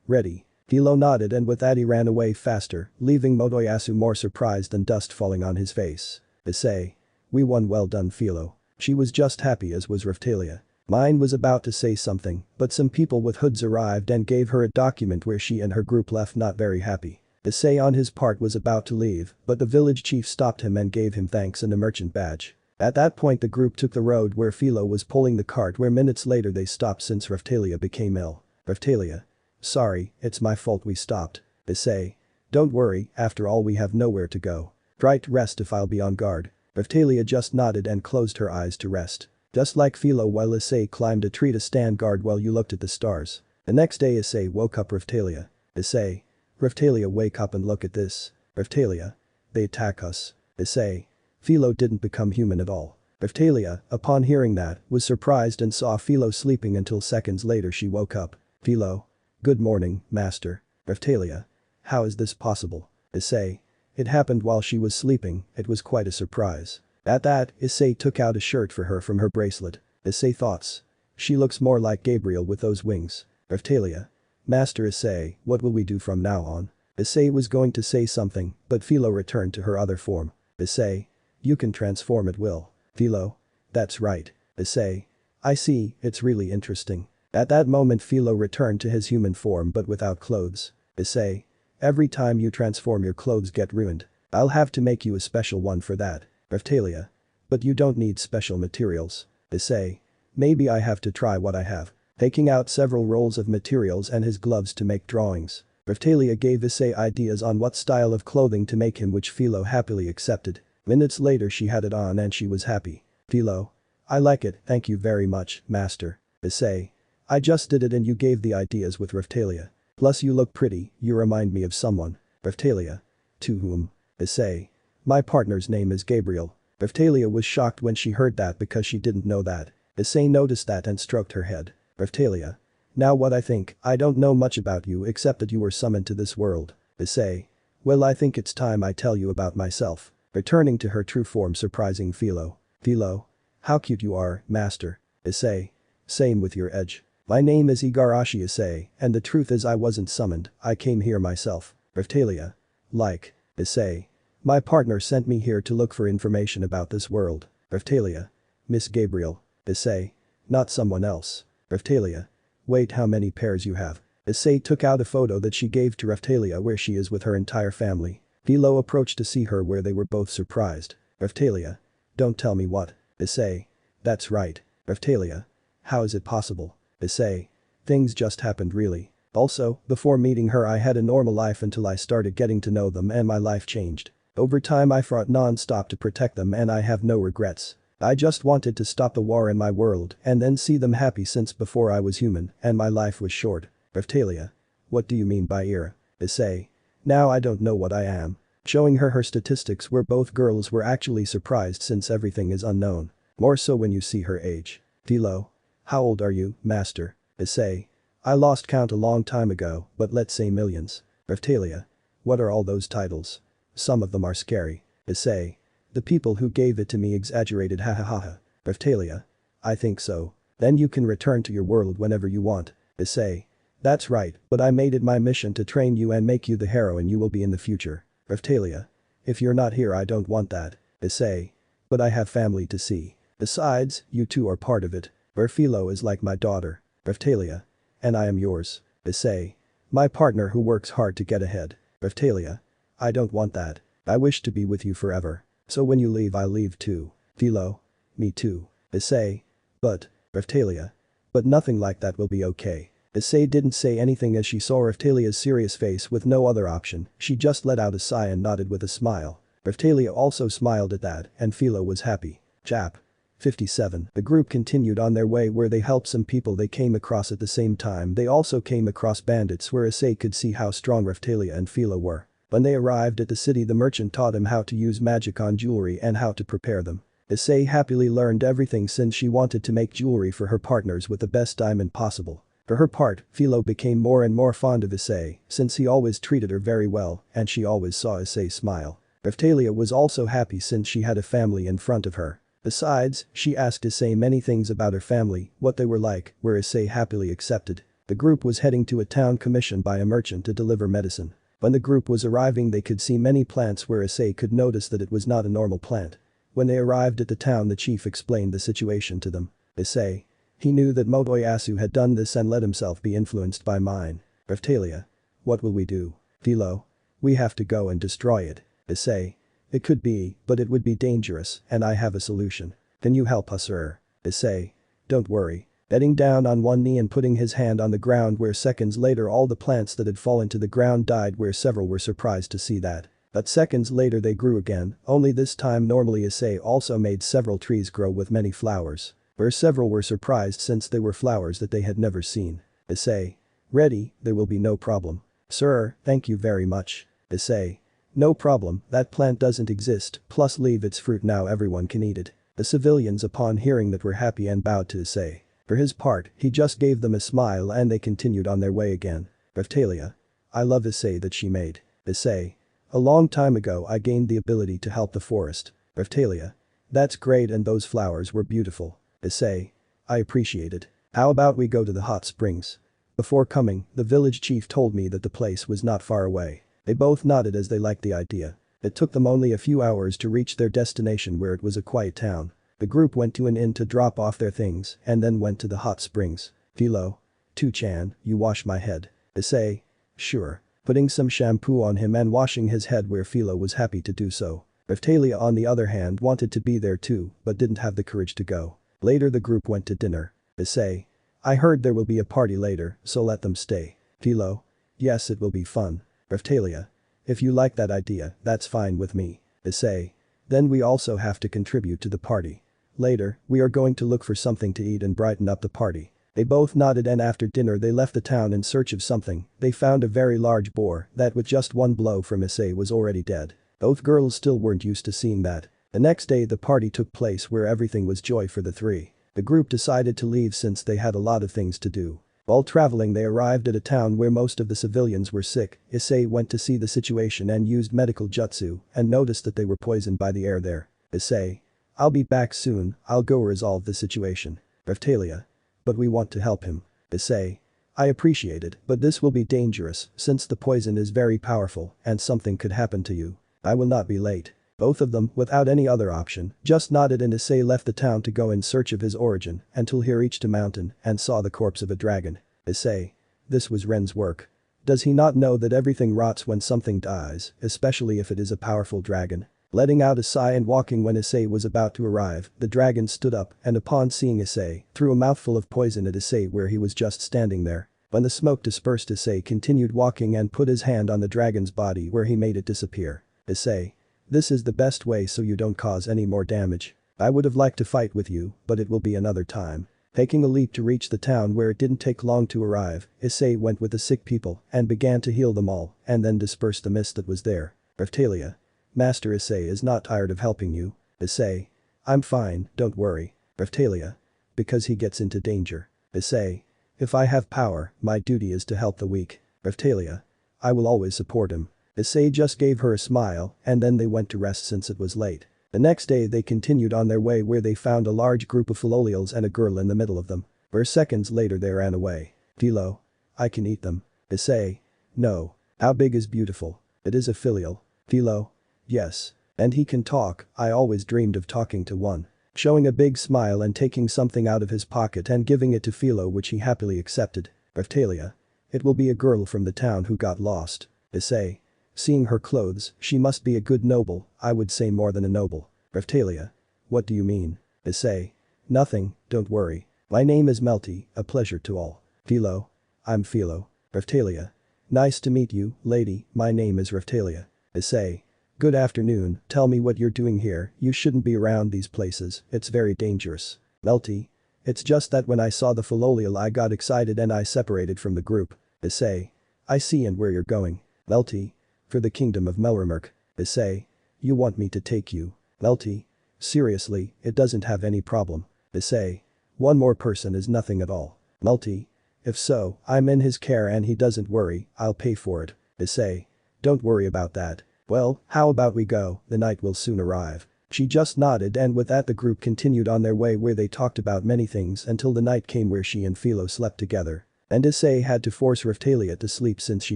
Ready. Filo nodded and with that he ran away faster, leaving Motoyasu more surprised than dust falling on his face. Issei. We won, well done Filo. She was just happy as was Ralia. Mine was about to say something, but some people with hoods arrived and gave her a document where she and her group left not very happy. Issei on his part was about to leave, but the village chief stopped him and gave him thanks and a merchant badge. At that point the group took the road where Filo was pulling the cart, where minutes later they stopped since Ralia became ill. Ralia. Sorry, it's my fault we stopped. Issei. Don't worry, after all we have nowhere to go. Try to rest if I'll be on guard. Ralia just nodded and closed her eyes to rest. Just like Filo, while Issei climbed a tree to stand guard while you looked at the stars. The next day Issei woke up Ralia. Issei. Ralia, wake up and look at this. Ralia. They attack us. Issei. Filo didn't become human at all. Ralia, upon hearing that, was surprised and saw Filo sleeping until seconds later she woke up. Filo. Good morning, master. Ralia. How is this possible? Issei. It happened while she was sleeping, it was quite a surprise. At that, Issei took out a shirt for her from her bracelet. Issei thoughts. She looks more like Gabriel with those wings. Ralia. Master Issei, what will we do from now on? Issei was going to say something, but Filo returned to her other form. Issei. You can transform at will. Filo. That's right. Issei. I see, it's really interesting. At that moment Filo returned to his human form but without clothes. Issei. Every time you transform your clothes get ruined. I'll have to make you a special one for that. Ralia. But you don't need special materials. Issei. Maybe I have to try what I have. Taking out several rolls of materials and his gloves to make drawings. Ralia gave Issei ideas on what style of clothing to make him, which Filo happily accepted. Minutes later she had it on and she was happy. Filo. I like it, thank you very much, master. Issei. I just did it and you gave the ideas with Ralia. Plus you look pretty, you remind me of someone. Ralia. To whom? Issei. My partner's name is Gabriel. Ralia was shocked when she heard that because she didn't know that. Issei noticed that and stroked her head. Ralia. Now what I think, I don't know much about you except that you were summoned to this world. Issei. Well, I think it's time I tell you about myself. Returning to her true form, surprising Filo. Filo. How cute you are, master. Issei. Same with your edge. My name is Igarashi Issei, and the truth is I wasn't summoned, I came here myself. Ralia. Like. Issei. My partner sent me here to look for information about this world. Ralia. Miss Gabriel. Issei. Not someone else. Ralia. Wait, how many pairs you have? Issei took out a photo that she gave to Ralia where she is with her entire family. Filo approached to see her where they were both surprised. Ralia. Don't tell me what. Issei. That's right. Ralia. How is it possible? Issei. Things just happened really. Also, before meeting her I had a normal life until I started getting to know them and my life changed. Over time I fought non-stop to protect them and I have no regrets. I just wanted to stop the war in my world and then see them happy since before I was human and my life was short. Ralia. What do you mean by era? Issei. Now I don't know what I am. Showing her statistics where both girls were actually surprised since everything is unknown. More so when you see her age. Filo. How old are you, master? Issei. I lost count a long time ago, but let's say millions. Ralia. What are all those titles? Some of them are scary. Issei. The people who gave it to me exaggerated, hahaha. Ralia. I think so. Then you can return to your world whenever you want. Issei. That's right, but I made it my mission to train you and make you the heroine you will be in the future. Ralia. If you're not here I don't want that. Issei. But I have family to see. Besides, you two are part of it. Where Filo is like my daughter. Ralia. And I am yours. Issei. My partner who works hard to get ahead. Ralia. I don't want that. I wish to be with you forever. So when you leave I'll leave too. Filo. Me too. Issei. But. Ralia. But nothing like that will be okay. Issei didn't say anything as she saw Ralia's serious face with no other option, she just let out a sigh and nodded with a smile. Ralia also smiled at that and Filo was happy. Chap. 57. The group continued on their way where they helped some people they came across at the same time they also came across bandits where Issei could see how strong Ralia and Filo were. When they arrived at the city, the merchant taught him how to use magic on jewelry and how to prepare them. Issei happily learned everything since she wanted to make jewelry for her partners with the best diamond possible. For her part, Filo became more and more fond of Issei since he always treated her very well and she always saw Issei smile. Ralia was also happy since she had a family in front of her. Besides, she asked Issei many things about her family, what they were like, where Issei happily accepted. The group was heading to a town commissioned by a merchant to deliver medicine. When the group was arriving, they could see many plants where Issei could notice that it was not a normal plant. When they arrived at the town, the chief explained the situation to them. Issei. He knew that Motoyasu had done this and let himself be influenced by mine. Ralia. What will we do? Filo. We have to go and destroy it. Issei. It could be, but it would be dangerous, and I have a solution. Can you help us, sir? Issei. Don't worry. Getting down on one knee and putting his hand on the ground, where seconds later all the plants that had fallen to the ground died, where several were surprised to see that. But seconds later they grew again, only this time normally Issei also made several trees grow with many flowers. Where several were surprised since they were flowers that they had never seen. Issei. Ready, there will be no problem. Sir, thank you very much. Issei. No problem, that plant doesn't exist, plus leave its fruit now, everyone can eat it. The civilians upon hearing that were happy and bowed to Issei. For his part, he just gave them a smile and they continued on their way again. Ralia. I love Issei that she made. Issei. A long time ago I gained the ability to help the forest. Ralia. That's great, and those flowers were beautiful. Issei. I appreciate it. How about we go to the hot springs? Before coming, the village chief told me that the place was not far away. They both nodded as they liked the idea. It took them only a few hours to reach their destination, where it was a quiet town. The group went to an inn to drop off their things and then went to the hot springs. Filo. Tu-chan, you wash my head. Issei. Sure. Putting some shampoo on him and washing his head, where Filo was happy to do so. Ralia on the other hand wanted to be there too but didn't have the courage to go. Later the group went to dinner. Issei. I heard there will be a party later, so let them stay. Filo. Yes, it will be fun. Ralia. If you like that idea, that's fine with me. Issei. Then we also have to contribute to the party. Later, we are going to look for something to eat and brighten up the party. They both nodded, and after dinner they left the town in search of something. They found a very large boar that with just one blow from Issei was already dead. Both girls still weren't used to seeing that. The next day the party took place, where everything was joy for the three. The group decided to leave since they had a lot of things to do. While traveling they arrived at a town where most of the civilians were sick. Issei went to see the situation and used medical jutsu and noticed that they were poisoned by the air there. Issei. I'll be back soon, I'll go resolve the situation. Ralia. But we want to help him. Issei. I appreciate it, but this will be dangerous since the poison is very powerful and something could happen to you. I will not be late. Both of them, without any other option, just nodded, and Issei left the town to go in search of his origin until he reached a mountain and saw the corpse of a dragon. Issei. This was Ren's work. Does he not know that everything rots when something dies, especially if it is a powerful dragon? Letting out a sigh and walking when Issei was about to arrive, the dragon stood up and upon seeing Issei, threw a mouthful of poison at Issei where he was just standing there. When the smoke dispersed, Issei continued walking and put his hand on the dragon's body where he made it disappear. Issei. This is the best way so you don't cause any more damage. I would have liked to fight with you, but it will be another time. Taking a leap to reach the town where it didn't take long to arrive, Issei went with the sick people and began to heal them all and then dispersed the mist that was there. Ralia. Master Issei is not tired of helping you. Issei. I'm fine, don't worry. Ralia. Because he gets into danger. Issei. If I have power, my duty is to help the weak. Ralia. I will always support him. Issei just gave her a smile and then they went to rest since it was late. The next day they continued on their way where they found a large group of Filolials and a girl in the middle of them. Where seconds later they ran away. Filo. I can eat them. Issei. No. How big is beautiful? It is a filial. Filo. Yes. And he can talk, I always dreamed of talking to one. Showing a big smile and taking something out of his pocket and giving it to Filo, which he happily accepted. Ralia. It will be a girl from the town who got lost. Issei. Seeing her clothes, she must be a good noble, I would say more than a noble. Ralia. What do you mean? Issei. Nothing, don't worry. My name is Melty, a pleasure to all. Filo. I'm Filo. Ralia. Nice to meet you, lady, my name is Ralia. Issei. Good afternoon, tell me what you're doing here, you shouldn't be around these places, it's very dangerous. Melty. It's just that when I saw the Filolial I got excited and I separated from the group. Issei. I see, and where you're going. Melty. for the kingdom of Melrimerk. Issei. You want me to take you? Melty. Seriously, it doesn't have any problem. Issei. One more person is nothing at all. Melty. If so, I'm in his care and he doesn't worry, I'll pay for it. Issei. Don't worry about that. Well, how about we go, the night will soon arrive. She just nodded and with that the group continued on their way where they talked about many things until the night came where she and Filo slept together. And Issei had to force Ralia to sleep since she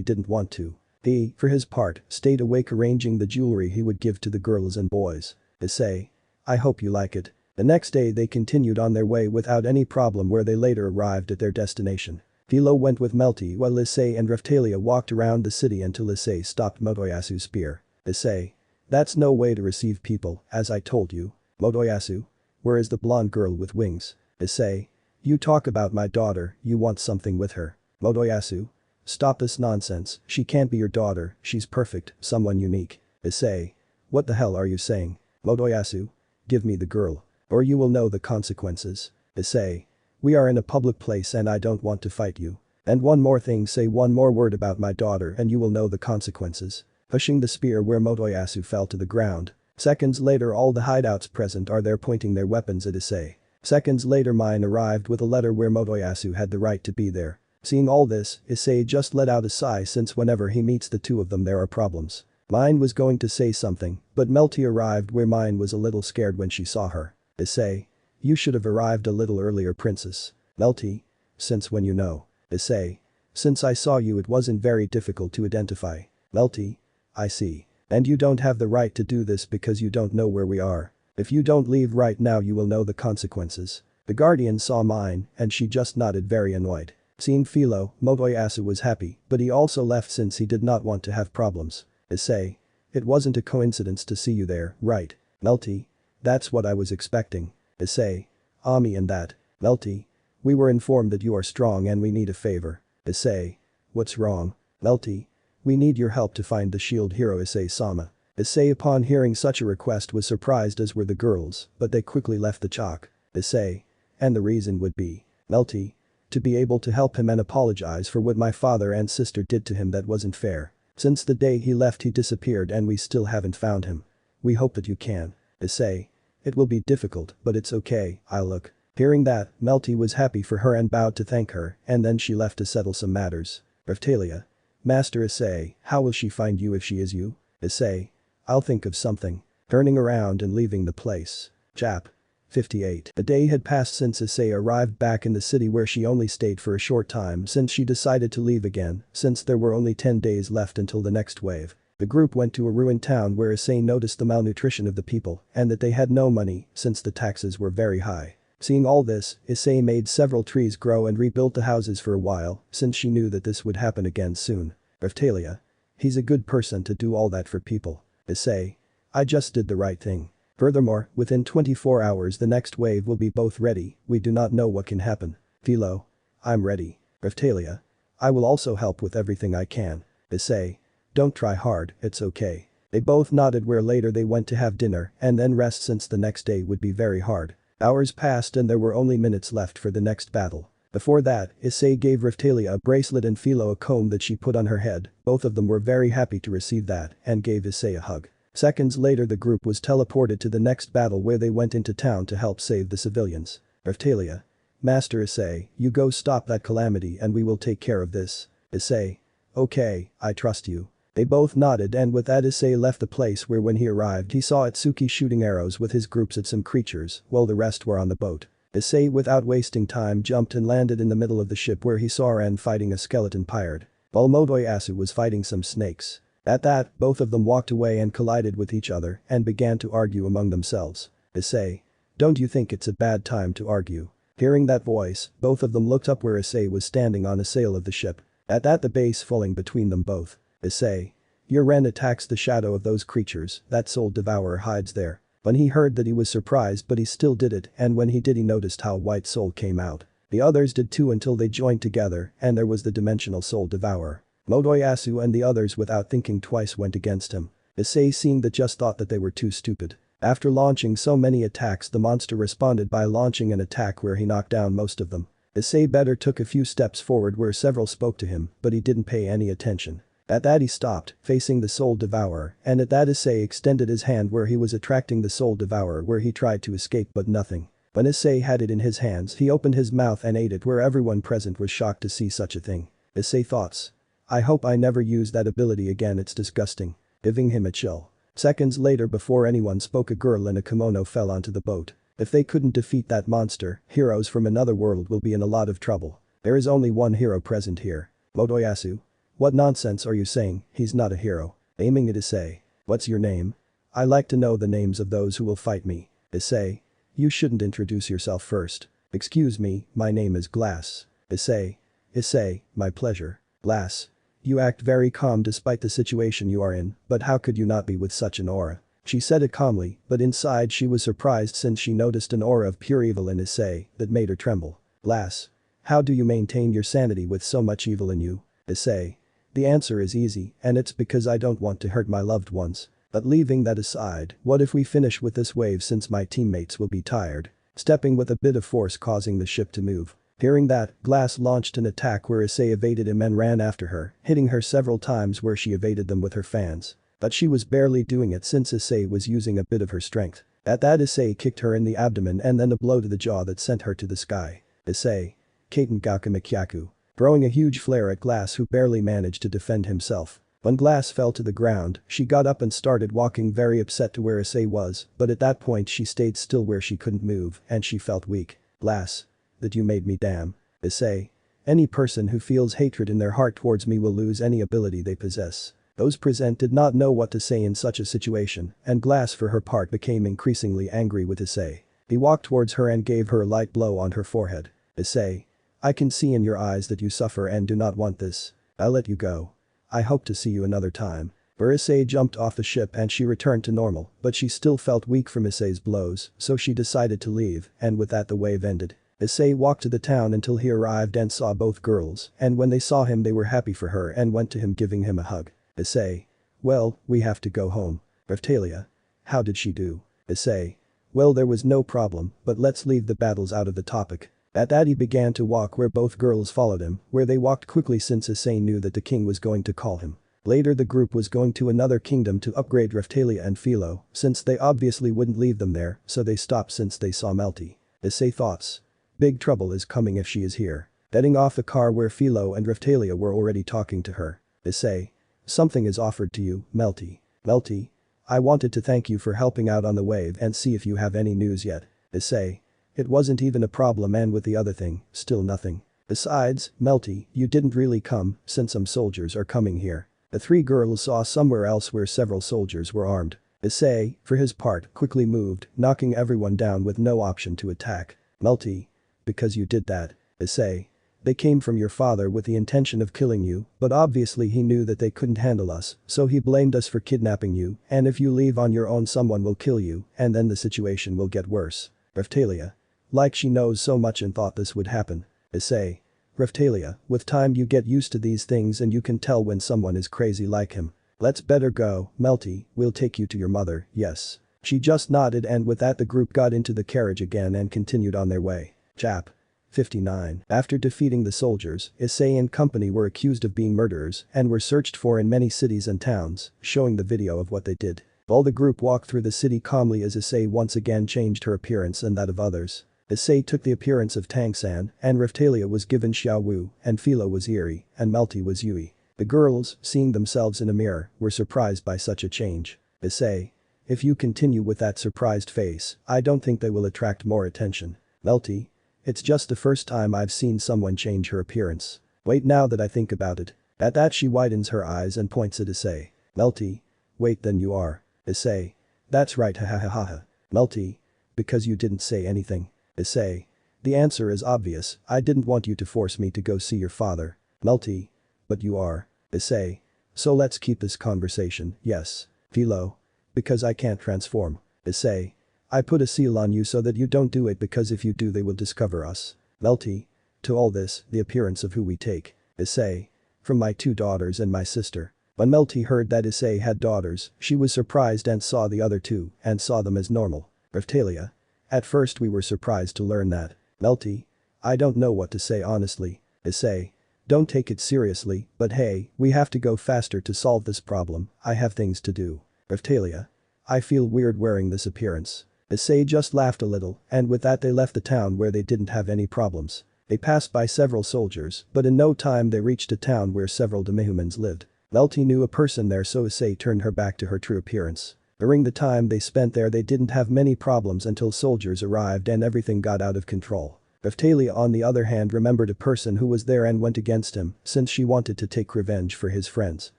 didn't want to. He, for his part, stayed awake arranging the jewelry he would give to the girls and boys. Issei. I hope you like it. The next day they continued on their way without any problem where they later arrived at their destination. Filo went with Melty while Issei and Ralia walked around the city until Issei stopped Motoyasu's spear. Issei. That's no way to receive people, as I told you. Motoyasu. Where is the blonde girl with wings? Issei. You talk about my daughter, you want something with her. Motoyasu. Stop this nonsense, she can't be your daughter, she's perfect, someone unique. Issei. What the hell are you saying? Motoyasu. Give me the girl. Or you will know the consequences. Issei. We are in a public place and I don't want to fight you. And one more thing, say one more word about my daughter and you will know the consequences. Pushing the spear where Motoyasu fell to the ground. Seconds later all the hideouts present are there pointing their weapons at Issei. Seconds later Mine arrived with a letter where Motoyasu had the right to be there. Seeing all this, Issei just let out a sigh since whenever he meets the two of them there are problems. Mine was going to say something, but Melty arrived where Mine was a little scared when she saw her. Issei. You should have arrived a little earlier, princess. Melty. Since when you know? Issei. Since I saw you it wasn't very difficult to identify. Melty. I see. And you don't have the right to do this because you don't know where we are. If you don't leave right now you will know the consequences. The guardian saw Mine and she just nodded very annoyed. Seeing Filo, Motoyasu was happy, but he also left since he did not want to have problems. Issei. It wasn't a coincidence to see you there, right? Melty. That's what I was expecting. Issei. Ami and that. Melty. We were informed that you are strong and we need a favor. Issei. What's wrong? Melty. We need your help to find the shield hero Issei-sama. Issei upon hearing such a request was surprised as were the girls, but they quickly left the chalk. Issei. And the reason would be. Melty. To be able to help him and apologize for what my father and sister did to him that wasn't fair. Since the day he left he disappeared and we still haven't found him. We hope that you can. Issei. It will be difficult, but it's okay, I'll look. Hearing that, Melty was happy for her and bowed to thank her, and then she left to settle some matters. Ralia. Master Issei, how will she find you if she is you? Issei. I'll think of something. Turning around and leaving the place. Chap. 58. A day had passed since Issei arrived back in the city where she only stayed for a short time since she decided to leave again, since there were only 10 days left until the next wave. The group went to a ruined town where Issei noticed the malnutrition of the people and that they had no money since the taxes were very high. Seeing all this, Issei made several trees grow and rebuilt the houses for a while since she knew that this would happen again soon. Ralia. He's a good person to do all that for people. Issei. I just did the right thing. Furthermore, within 24 hours the next wave will be both ready, we do not know what can happen. Filo. I'm ready. Ralia. I will also help with everything I can. Issei. Don't try hard, it's okay. They both nodded where later they went to have dinner and then rest since the next day would be very hard. Hours passed and there were only minutes left for the next battle. Before that, Issei gave Ralia a bracelet and Filo a comb that she put on her head, both of them were very happy to receive that and gave Issei a hug. Seconds later the group was teleported to the next battle where they went into town to help save the civilians. Ralia. Master Issei, you go stop that calamity and we will take care of this. Issei. Okay, I trust you. They both nodded and with that Issei left the place where when he arrived he saw Itsuki shooting arrows with his groups at some creatures while the rest were on the boat. Issei without wasting time jumped and landed in the middle of the ship where he saw Ren fighting a skeleton pirate. While Motoyasu was fighting some snakes. At that, both of them walked away and collided with each other and began to argue among themselves. Issei. Don't you think it's a bad time to argue? Hearing that voice, both of them looked up where Issei was standing on a sail of the ship. At that the base falling between them both. Issei. Your Ren attacks the shadow of those creatures, that soul devourer hides there. When he heard that he was surprised but he still did it and when he did he noticed how white soul came out. The others did too until they joined together and there was the dimensional soul devourer. Motoyasu and the others without thinking twice went against him. Issei seeing that just thought that they were too stupid. After launching so many attacks the monster responded by launching an attack where he knocked down most of them. Issei better took a few steps forward where several spoke to him but he didn't pay any attention. At that he stopped, facing the soul devourer, and at that Issei extended his hand where he was attracting the soul devourer where he tried to escape but nothing. When Issei had it in his hands he opened his mouth and ate it where everyone present was shocked to see such a thing. Issei thoughts. I hope I never use that ability again, it's disgusting. Giving him a chill. Seconds later before anyone spoke a girl in a kimono fell onto the boat. If they couldn't defeat that monster, heroes from another world will be in a lot of trouble. There is only one hero present here. Motoyasu? What nonsense are you saying, he's not a hero. Aiming at Issei. What's your name? I like to know the names of those who will fight me. Issei. You shouldn't introduce yourself first. Excuse me, my name is Glass. Issei. Issei, my pleasure. Glass. You act very calm despite the situation you are in, but how could you not be with such an aura? She said it calmly, but inside she was surprised since she noticed an aura of pure evil in Issei that made her tremble. Glass. How do you maintain your sanity with so much evil in you? Issei. The answer is easy, and it's because I don't want to hurt my loved ones. But leaving that aside, what if we finish with this wave since my teammates will be tired? Stepping with a bit of force causing the ship to move. Hearing that, Glass launched an attack where Issei evaded him and ran after her, hitting her several times where she evaded them with her fans. But she was barely doing it since Issei was using a bit of her strength. At that Issei kicked her in the abdomen and then a blow to the jaw that sent her to the sky. Issei. Kaiten Gakumikyaku. Throwing a huge flare at Glass who barely managed to defend himself. When Glass fell to the ground, she got up and started walking very upset to where Issei was, but at that point she stayed still where she couldn't move and she felt weak. Glass. That you made me damn. Issei. Any person who feels hatred in their heart towards me will lose any ability they possess. Those present did not know what to say in such a situation, and Glass for her part became increasingly angry with Issei. He walked towards her and gave her a light blow on her forehead. Issei. I can see in your eyes that you suffer and do not want this. I'll let you go. I hope to see you another time. Issei jumped off the ship and she returned to normal, but she still felt weak from Issei's blows, so she decided to leave, and with that the wave ended. Issei walked to the town until he arrived and saw both girls, and when they saw him they were happy for her and went to him giving him a hug. Issei. Well, we have to go home. Ralia. How did she do? Issei. Well, there was no problem, but let's leave the battles out of the topic. At that he began to walk where both girls followed him, where they walked quickly since Issei knew that the king was going to call him. Later the group was going to another kingdom to upgrade Ralia and Filo, since they obviously wouldn't leave them there, so they stopped since they saw Melty. Issei thoughts. Big trouble is coming if she is here. Getting off the car where Filo and Ralia were already talking to her. Issei. Something is offered to you, Melty. Melty. I wanted to thank you for helping out on the wave and see if you have any news yet. Issei. It wasn't even a problem, and with the other thing, still nothing. Besides, Melty, you didn't really come, since some soldiers are coming here. The three girls saw somewhere else where several soldiers were armed. Issei, for his part, quickly moved, knocking everyone down with no option to attack. Melty. Because you did that. Issei. They came from your father with the intention of killing you, but obviously he knew that they couldn't handle us, so he blamed us for kidnapping you, and if you leave on your own someone will kill you, and then the situation will get worse. Ralia. Like she knows so much and thought this would happen. Issei. Ralia, with time you get used to these things and you can tell when someone is crazy like him. Let's better go, Melty, we'll take you to your mother, yes. She just nodded, and with that the group got into the carriage again and continued on their way. Chap. 59. After defeating the soldiers, Issei and company were accused of being murderers and were searched for in many cities and towns, showing the video of what they did. While the group walked through the city calmly as Issei once again changed her appearance and that of others. Issei took the appearance of Tang-san, and Ralia was given Xiaowu, and Filo was Eri, and Melty was Yui. The girls, seeing themselves in a mirror, were surprised by such a change. Issei. If you continue with that surprised face, I don't think they will attract more attention. Melty. It's just the first time I've seen someone change her appearance. Wait, now that I think about it. At that she widens her eyes and points at Issei. Melty. Wait, then you are. Issei. That's right, ha ha ha ha. Melty. Because you didn't say anything. Issei. The answer is obvious, I didn't want you to force me to go see your father. Melty. But you are. Issei. So let's keep this conversation, yes. Filo. Because I can't transform. Issei. I put a seal on you so that you don't do it, because if you do they will discover us. Melty. To all this, the appearance of who we take. Issei. From my 2 daughters and my sister. When Melty heard that Issei had daughters, she was surprised and saw the other 2 and saw them as normal. Ralia. At first we were surprised to learn that. Melty. I don't know what to say honestly. Issei. Don't take it seriously, but hey, we have to go faster to solve this problem, I have things to do. Ralia. I feel weird wearing this appearance. Issei just laughed a little, and with that they left the town where they didn't have any problems. They passed by several soldiers, but in no time they reached a town where several demihumans lived. Melty knew a person there, so Issei turned her back to her true appearance. During the time they spent there they didn't have many problems until soldiers arrived and everything got out of control. Ralia on the other hand remembered a person who was there and went against him since she wanted to take revenge for his friends.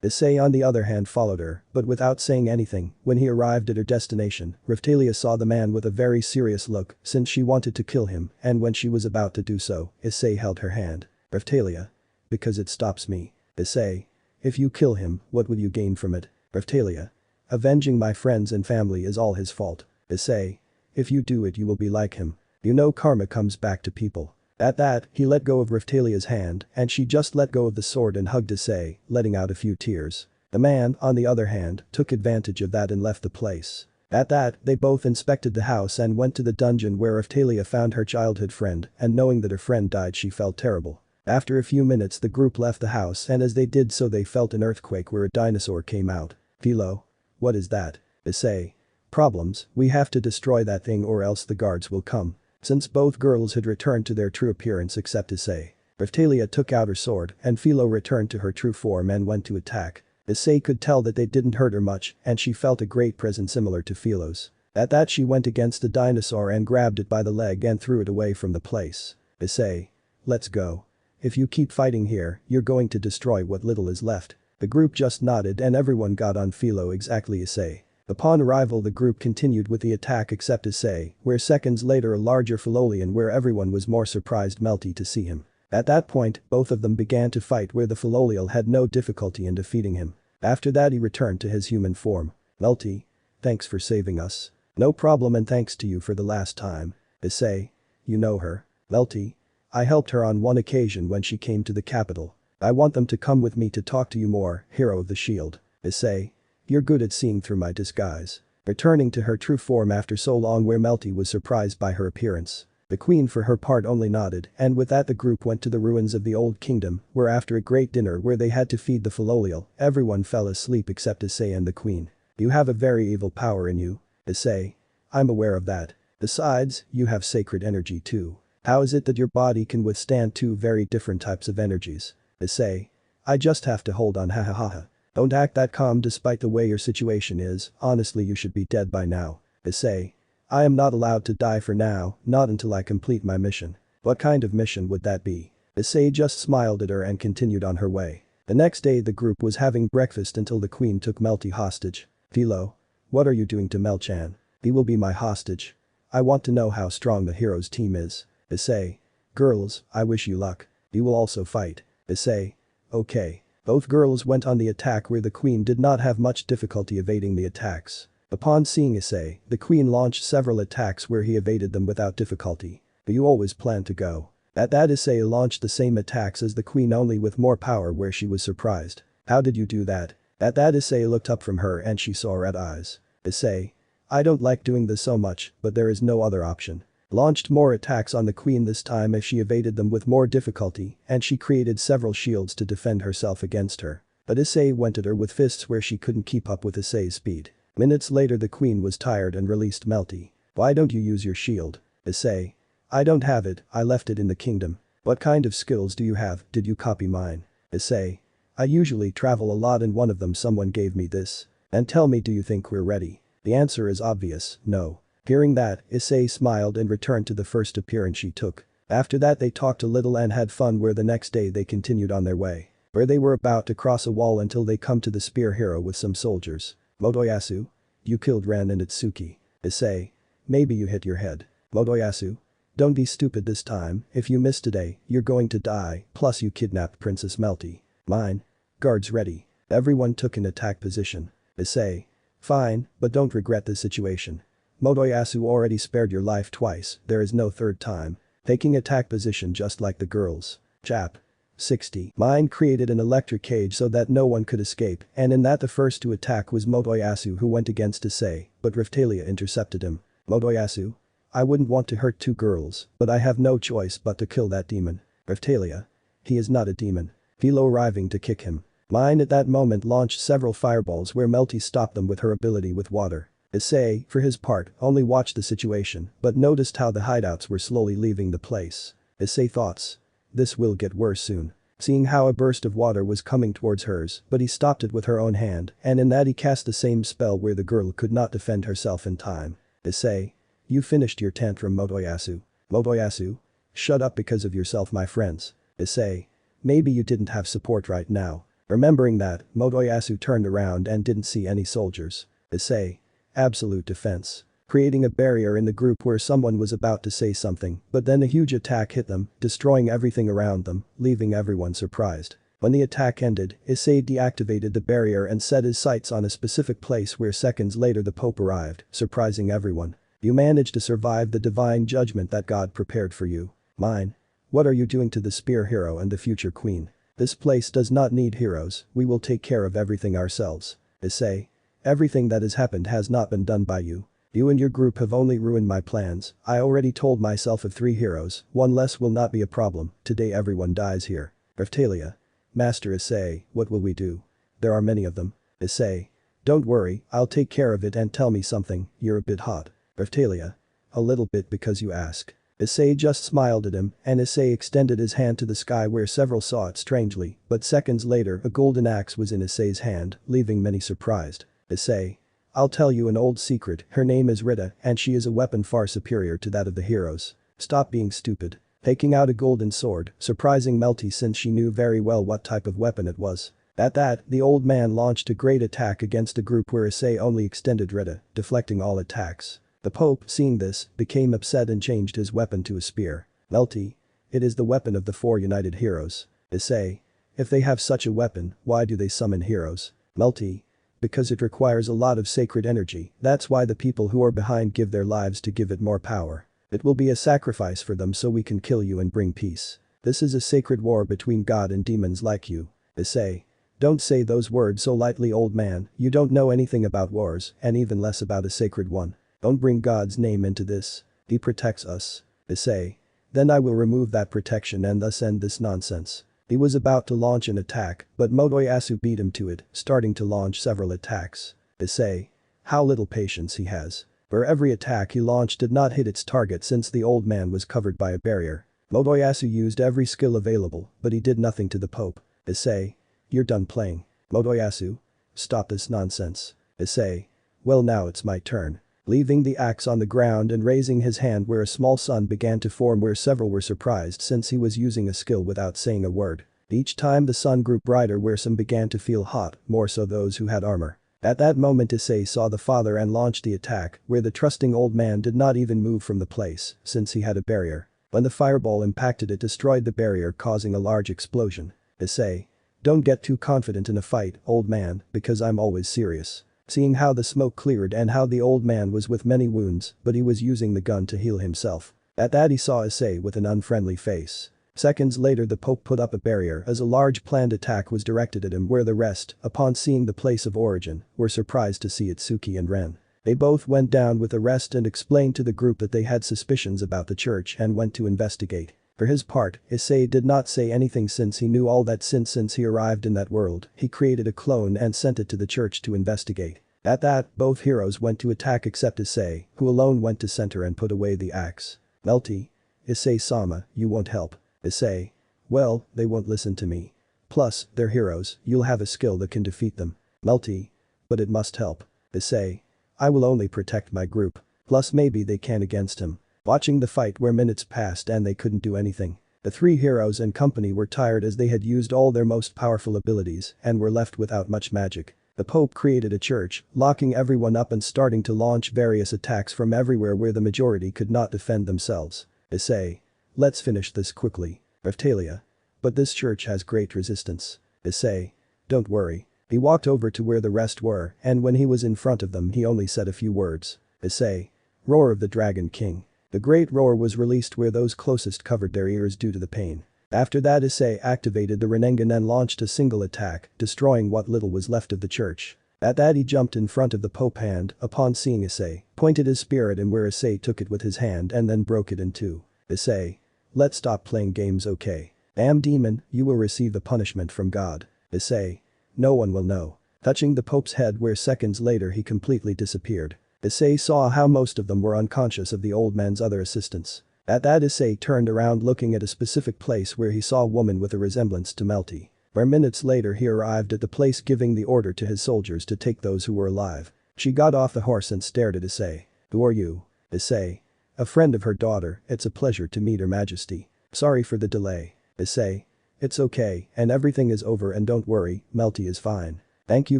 Issei on the other hand followed her, but without saying anything. When he arrived at her destination, Ralia saw the man with a very serious look since she wanted to kill him, and when she was about to do so, Issei held her hand. Ralia. Because it stops me. Issei. If you kill him, what will you gain from it? Ralia. Avenging my friends and family is all his fault. Issei. If you do it you will be like him. You know karma comes back to people. At that, he let go of Ralia's hand and she just let go of the sword and hugged Issei, letting out a few tears. The man, on the other hand, took advantage of that and left the place. At that, they both inspected the house and went to the dungeon where Ralia found her childhood friend, and knowing that her friend died she felt terrible. After a few minutes the group left the house and as they did so they felt an earthquake where a dinosaur came out. Filo. What is that? Issei. Problems, we have to destroy that thing or else the guards will come. Since both girls had returned to their true appearance except Issei. Ralia took out her sword and Filo returned to her true form and went to attack. Issei could tell that they didn't hurt her much and she felt a great presence similar to Filo's. At that she went against the dinosaur and grabbed it by the leg and threw it away from the place. Issei. Let's go. If you keep fighting here, you're going to destroy what little is left. The group just nodded and everyone got on Filo exactly Issei. Upon arrival the group continued with the attack except Issei, where seconds later a larger Philolian where everyone was more surprised Melty to see him. At that point, both of them began to fight where the Philolial had no difficulty in defeating him. After that he returned to his human form. Melty. Thanks for saving us. No problem and thanks to you for the last time. Issei. You know her. Melty. I helped her on one occasion when she came to the capital. I want them to come with me to talk to you more, hero of the shield. Issei. You're good at seeing through my disguise. Returning to her true form after so long where Melty was surprised by her appearance. The queen for her part only nodded and with that the group went to the ruins of the old kingdom where after a great dinner where they had to feed the Philolial, everyone fell asleep except Issei and the queen. You have a very evil power in you. Issei. I'm aware of that. Besides, you have sacred energy too. How is it that your body can withstand two very different types of energies? Issei. I just have to hold on ha. Don't act that calm despite the way your situation is, honestly you should be dead by now. Issei. I am not allowed to die for now, not until I complete my mission. What kind of mission would that be? Issei just smiled at her and continued on her way. The next day the group was having breakfast until the queen took Melty hostage. Filo. What are you doing to Melchan? He will be my hostage. I want to know how strong the hero's team is. Issei. Girls, I wish you luck. You will also fight. Issei. Okay. Both girls went on the attack where the queen did not have much difficulty evading the attacks. Upon seeing Issei, the queen launched several attacks where he evaded them without difficulty. But you always plan to go. At that Issei launched the same attacks as the queen only with more power where she was surprised. How did you do that? At that Issei looked up from her and she saw red eyes. Issei. I don't like doing this so much, but there is no other option. Launched more attacks on the queen this time as she evaded them with more difficulty and she created several shields to defend herself against her. But Issei went at her with fists where she couldn't keep up with Issei's speed. Minutes later the queen was tired and released Melty. Why don't you use your shield? Issei. I don't have it, I left it in the kingdom. What kind of skills do you have, did you copy mine? Issei. I usually travel a lot and one of them someone gave me this. And tell me, do you think we're ready? The answer is obvious, no. Hearing that, Issei smiled and returned to the first appearance she took. After that they talked a little and had fun where the next day they continued on their way. Where they were about to cross a wall until they come to the spear hero with some soldiers. Motoyasu? You killed Ran and Itsuki. Issei. Maybe you hit your head. Motoyasu? Don't be stupid this time, if you miss today, you're going to die, plus you kidnapped Princess Melty. Mine. Guards ready. Everyone took an attack position. Issei. Fine, but don't regret this situation. Motoyasu already spared your life twice, there is no third time. Taking attack position just like the girls. Chap. 60. Mine created an electric cage so that no one could escape and in that the first to attack was Motoyasu who went against Issei, but Ralia intercepted him. Motoyasu. I wouldn't want to hurt two girls, but I have no choice but to kill that demon. Ralia. He is not a demon. Filo arriving to kick him. Mine at that moment launched several fireballs where Melty stopped them with her ability with water. Issei, for his part, only watched the situation but noticed how the hideouts were slowly leaving the place. Issei thoughts. This will get worse soon. Seeing how a burst of water was coming towards hers but he stopped it with her own hand and in that he cast the same spell where the girl could not defend herself in time. Issei. You finished your tantrum Motoyasu. Motoyasu? Shut up because of yourself my friends. Issei. Maybe you didn't have support right now. Remembering that, Motoyasu turned around and didn't see any soldiers. Issei. Absolute defense. Creating a barrier in the group where someone was about to say something but then a huge attack hit them, destroying everything around them, leaving everyone surprised. When the attack ended, Issei deactivated the barrier and set his sights on a specific place where seconds later the Pope arrived, surprising everyone. You managed to survive the divine judgment that God prepared for you. Mine. What are you doing to the spear hero and the future queen? This place does not need heroes, we will take care of everything ourselves. Issei. Everything that has happened has not been done by you. You and your group have only ruined my plans. I already told myself of 3 heroes, 1 less will not be a problem, today everyone dies here. Ralia. Master Issei, what will we do? There are many of them. Issei. Don't worry, I'll take care of it and tell me something, you're a bit hot. Ralia. A little bit because you ask. Issei just smiled at him and Issei extended his hand to the sky where several saw it strangely, but seconds later a golden axe was in Issei's hand, leaving many surprised. Issei. I'll tell you an old secret, her name is Rita and she is a weapon far superior to that of the heroes. Stop being stupid. Taking out a golden sword, surprising Melty since she knew very well what type of weapon it was. At that, the old man launched a great attack against a group where Issei only extended Rita, deflecting all attacks. The Pope, seeing this, became upset and changed his weapon to a spear. Melty. It is the weapon of the 4 united heroes. Issei. If they have such a weapon, why do they summon heroes? Melty. Because it requires a lot of sacred energy, that's why the people who are behind give their lives to give it more power. It will be a sacrifice for them so we can kill you and bring peace. This is a sacred war between God and demons like you. Issei. Don't say those words so lightly old man, you don't know anything about wars and even less about a sacred one. Don't bring God's name into this. He protects us. Issei. Then I will remove that protection and thus end this nonsense. He was about to launch an attack, but Motoyasu beat him to it, starting to launch several attacks. Issei. How little patience he has. For every attack he launched did not hit its target since the old man was covered by a barrier. Motoyasu used every skill available, but he did nothing to the Pope. Issei. You're done playing. Motoyasu. Stop this nonsense. Issei. Well now it's my turn. Leaving the axe on the ground and raising his hand where a small sun began to form where several were surprised since he was using a skill without saying a word. Each time the sun grew brighter where some began to feel hot, more so those who had armor. At that moment Issei saw the father and launched the attack where the trusting old man did not even move from the place since he had a barrier. When the fireball impacted it destroyed the barrier causing a large explosion. Issei. Don't get too confident in a fight, old man, because I'm always serious. Seeing how the smoke cleared and how the old man was with many wounds but he was using the gun to heal himself. At that he saw Issei with an unfriendly face. Seconds later the Pope put up a barrier as a large planned attack was directed at him where the rest, upon seeing the place of origin, were surprised to see Itsuki and Ren. They both went down with the rest and explained to the group that they had suspicions about the church and went to investigate. For his part, Issei did not say anything since he knew all that since he arrived in that world, he created a clone and sent it to the church to investigate. At that, both heroes went to attack except Issei, who alone went to center and put away the axe. Melty. Issei-sama, you won't help. Issei. Well, they won't listen to me. Plus, they're heroes, you'll have a skill that can defeat them. Melty. But it must help. Issei. I will only protect my group. Plus maybe they can against him. Watching the fight where minutes passed and they couldn't do anything. The 3 heroes and company were tired as they had used all their most powerful abilities and were left without much magic. The Pope created a church, locking everyone up and starting to launch various attacks from everywhere where the majority could not defend themselves. Issei. Let's finish this quickly. Ralia. But this church has great resistance. Issei. Don't worry. He walked over to where the rest were and when he was in front of them he only said a few words. Issei. Roar of the Dragon King. The great roar was released where those closest covered their ears due to the pain. After that Issei activated the Renengan and launched a single attack, destroying what little was left of the church. At that he jumped in front of the Pope and, upon seeing Issei, pointed his spear at him where Issei took it with his hand and then broke it in 2. Issei. Let's stop playing games okay. Damn demon, you will receive the punishment from God. Issei. No one will know. Touching the Pope's head where seconds later he completely disappeared. Issei saw how most of them were unconscious of the old man's other assistants. At that Issei turned around looking at a specific place where he saw a woman with a resemblance to Melty. Where minutes later he arrived at the place giving the order to his soldiers to take those who were alive. She got off the horse and stared at Issei. Who are you? Issei. A friend of her daughter, it's a pleasure to meet Her Majesty. Sorry for the delay. Issei. It's okay, and everything is over and don't worry, Melty is fine. Thank you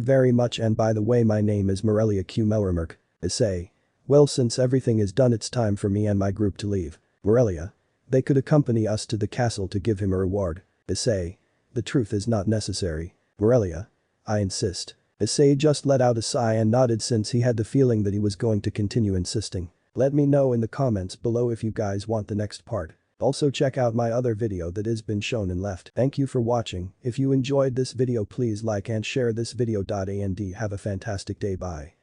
very much and by the way my name is Ralia Q Melrimerk. Issei. Well since everything is done it's time for me and my group to leave. Ralia. They could accompany us to the castle to give him a reward. Issei. The truth is not necessary. Ralia. I insist. Issei just let out a sigh and nodded since he had the feeling that he was going to continue insisting. Let me know in the comments below if you guys want the next part. Also check out my other video that has been shown and left. Thank you for watching. If you enjoyed this video please like and share this video. And have a fantastic day. Bye.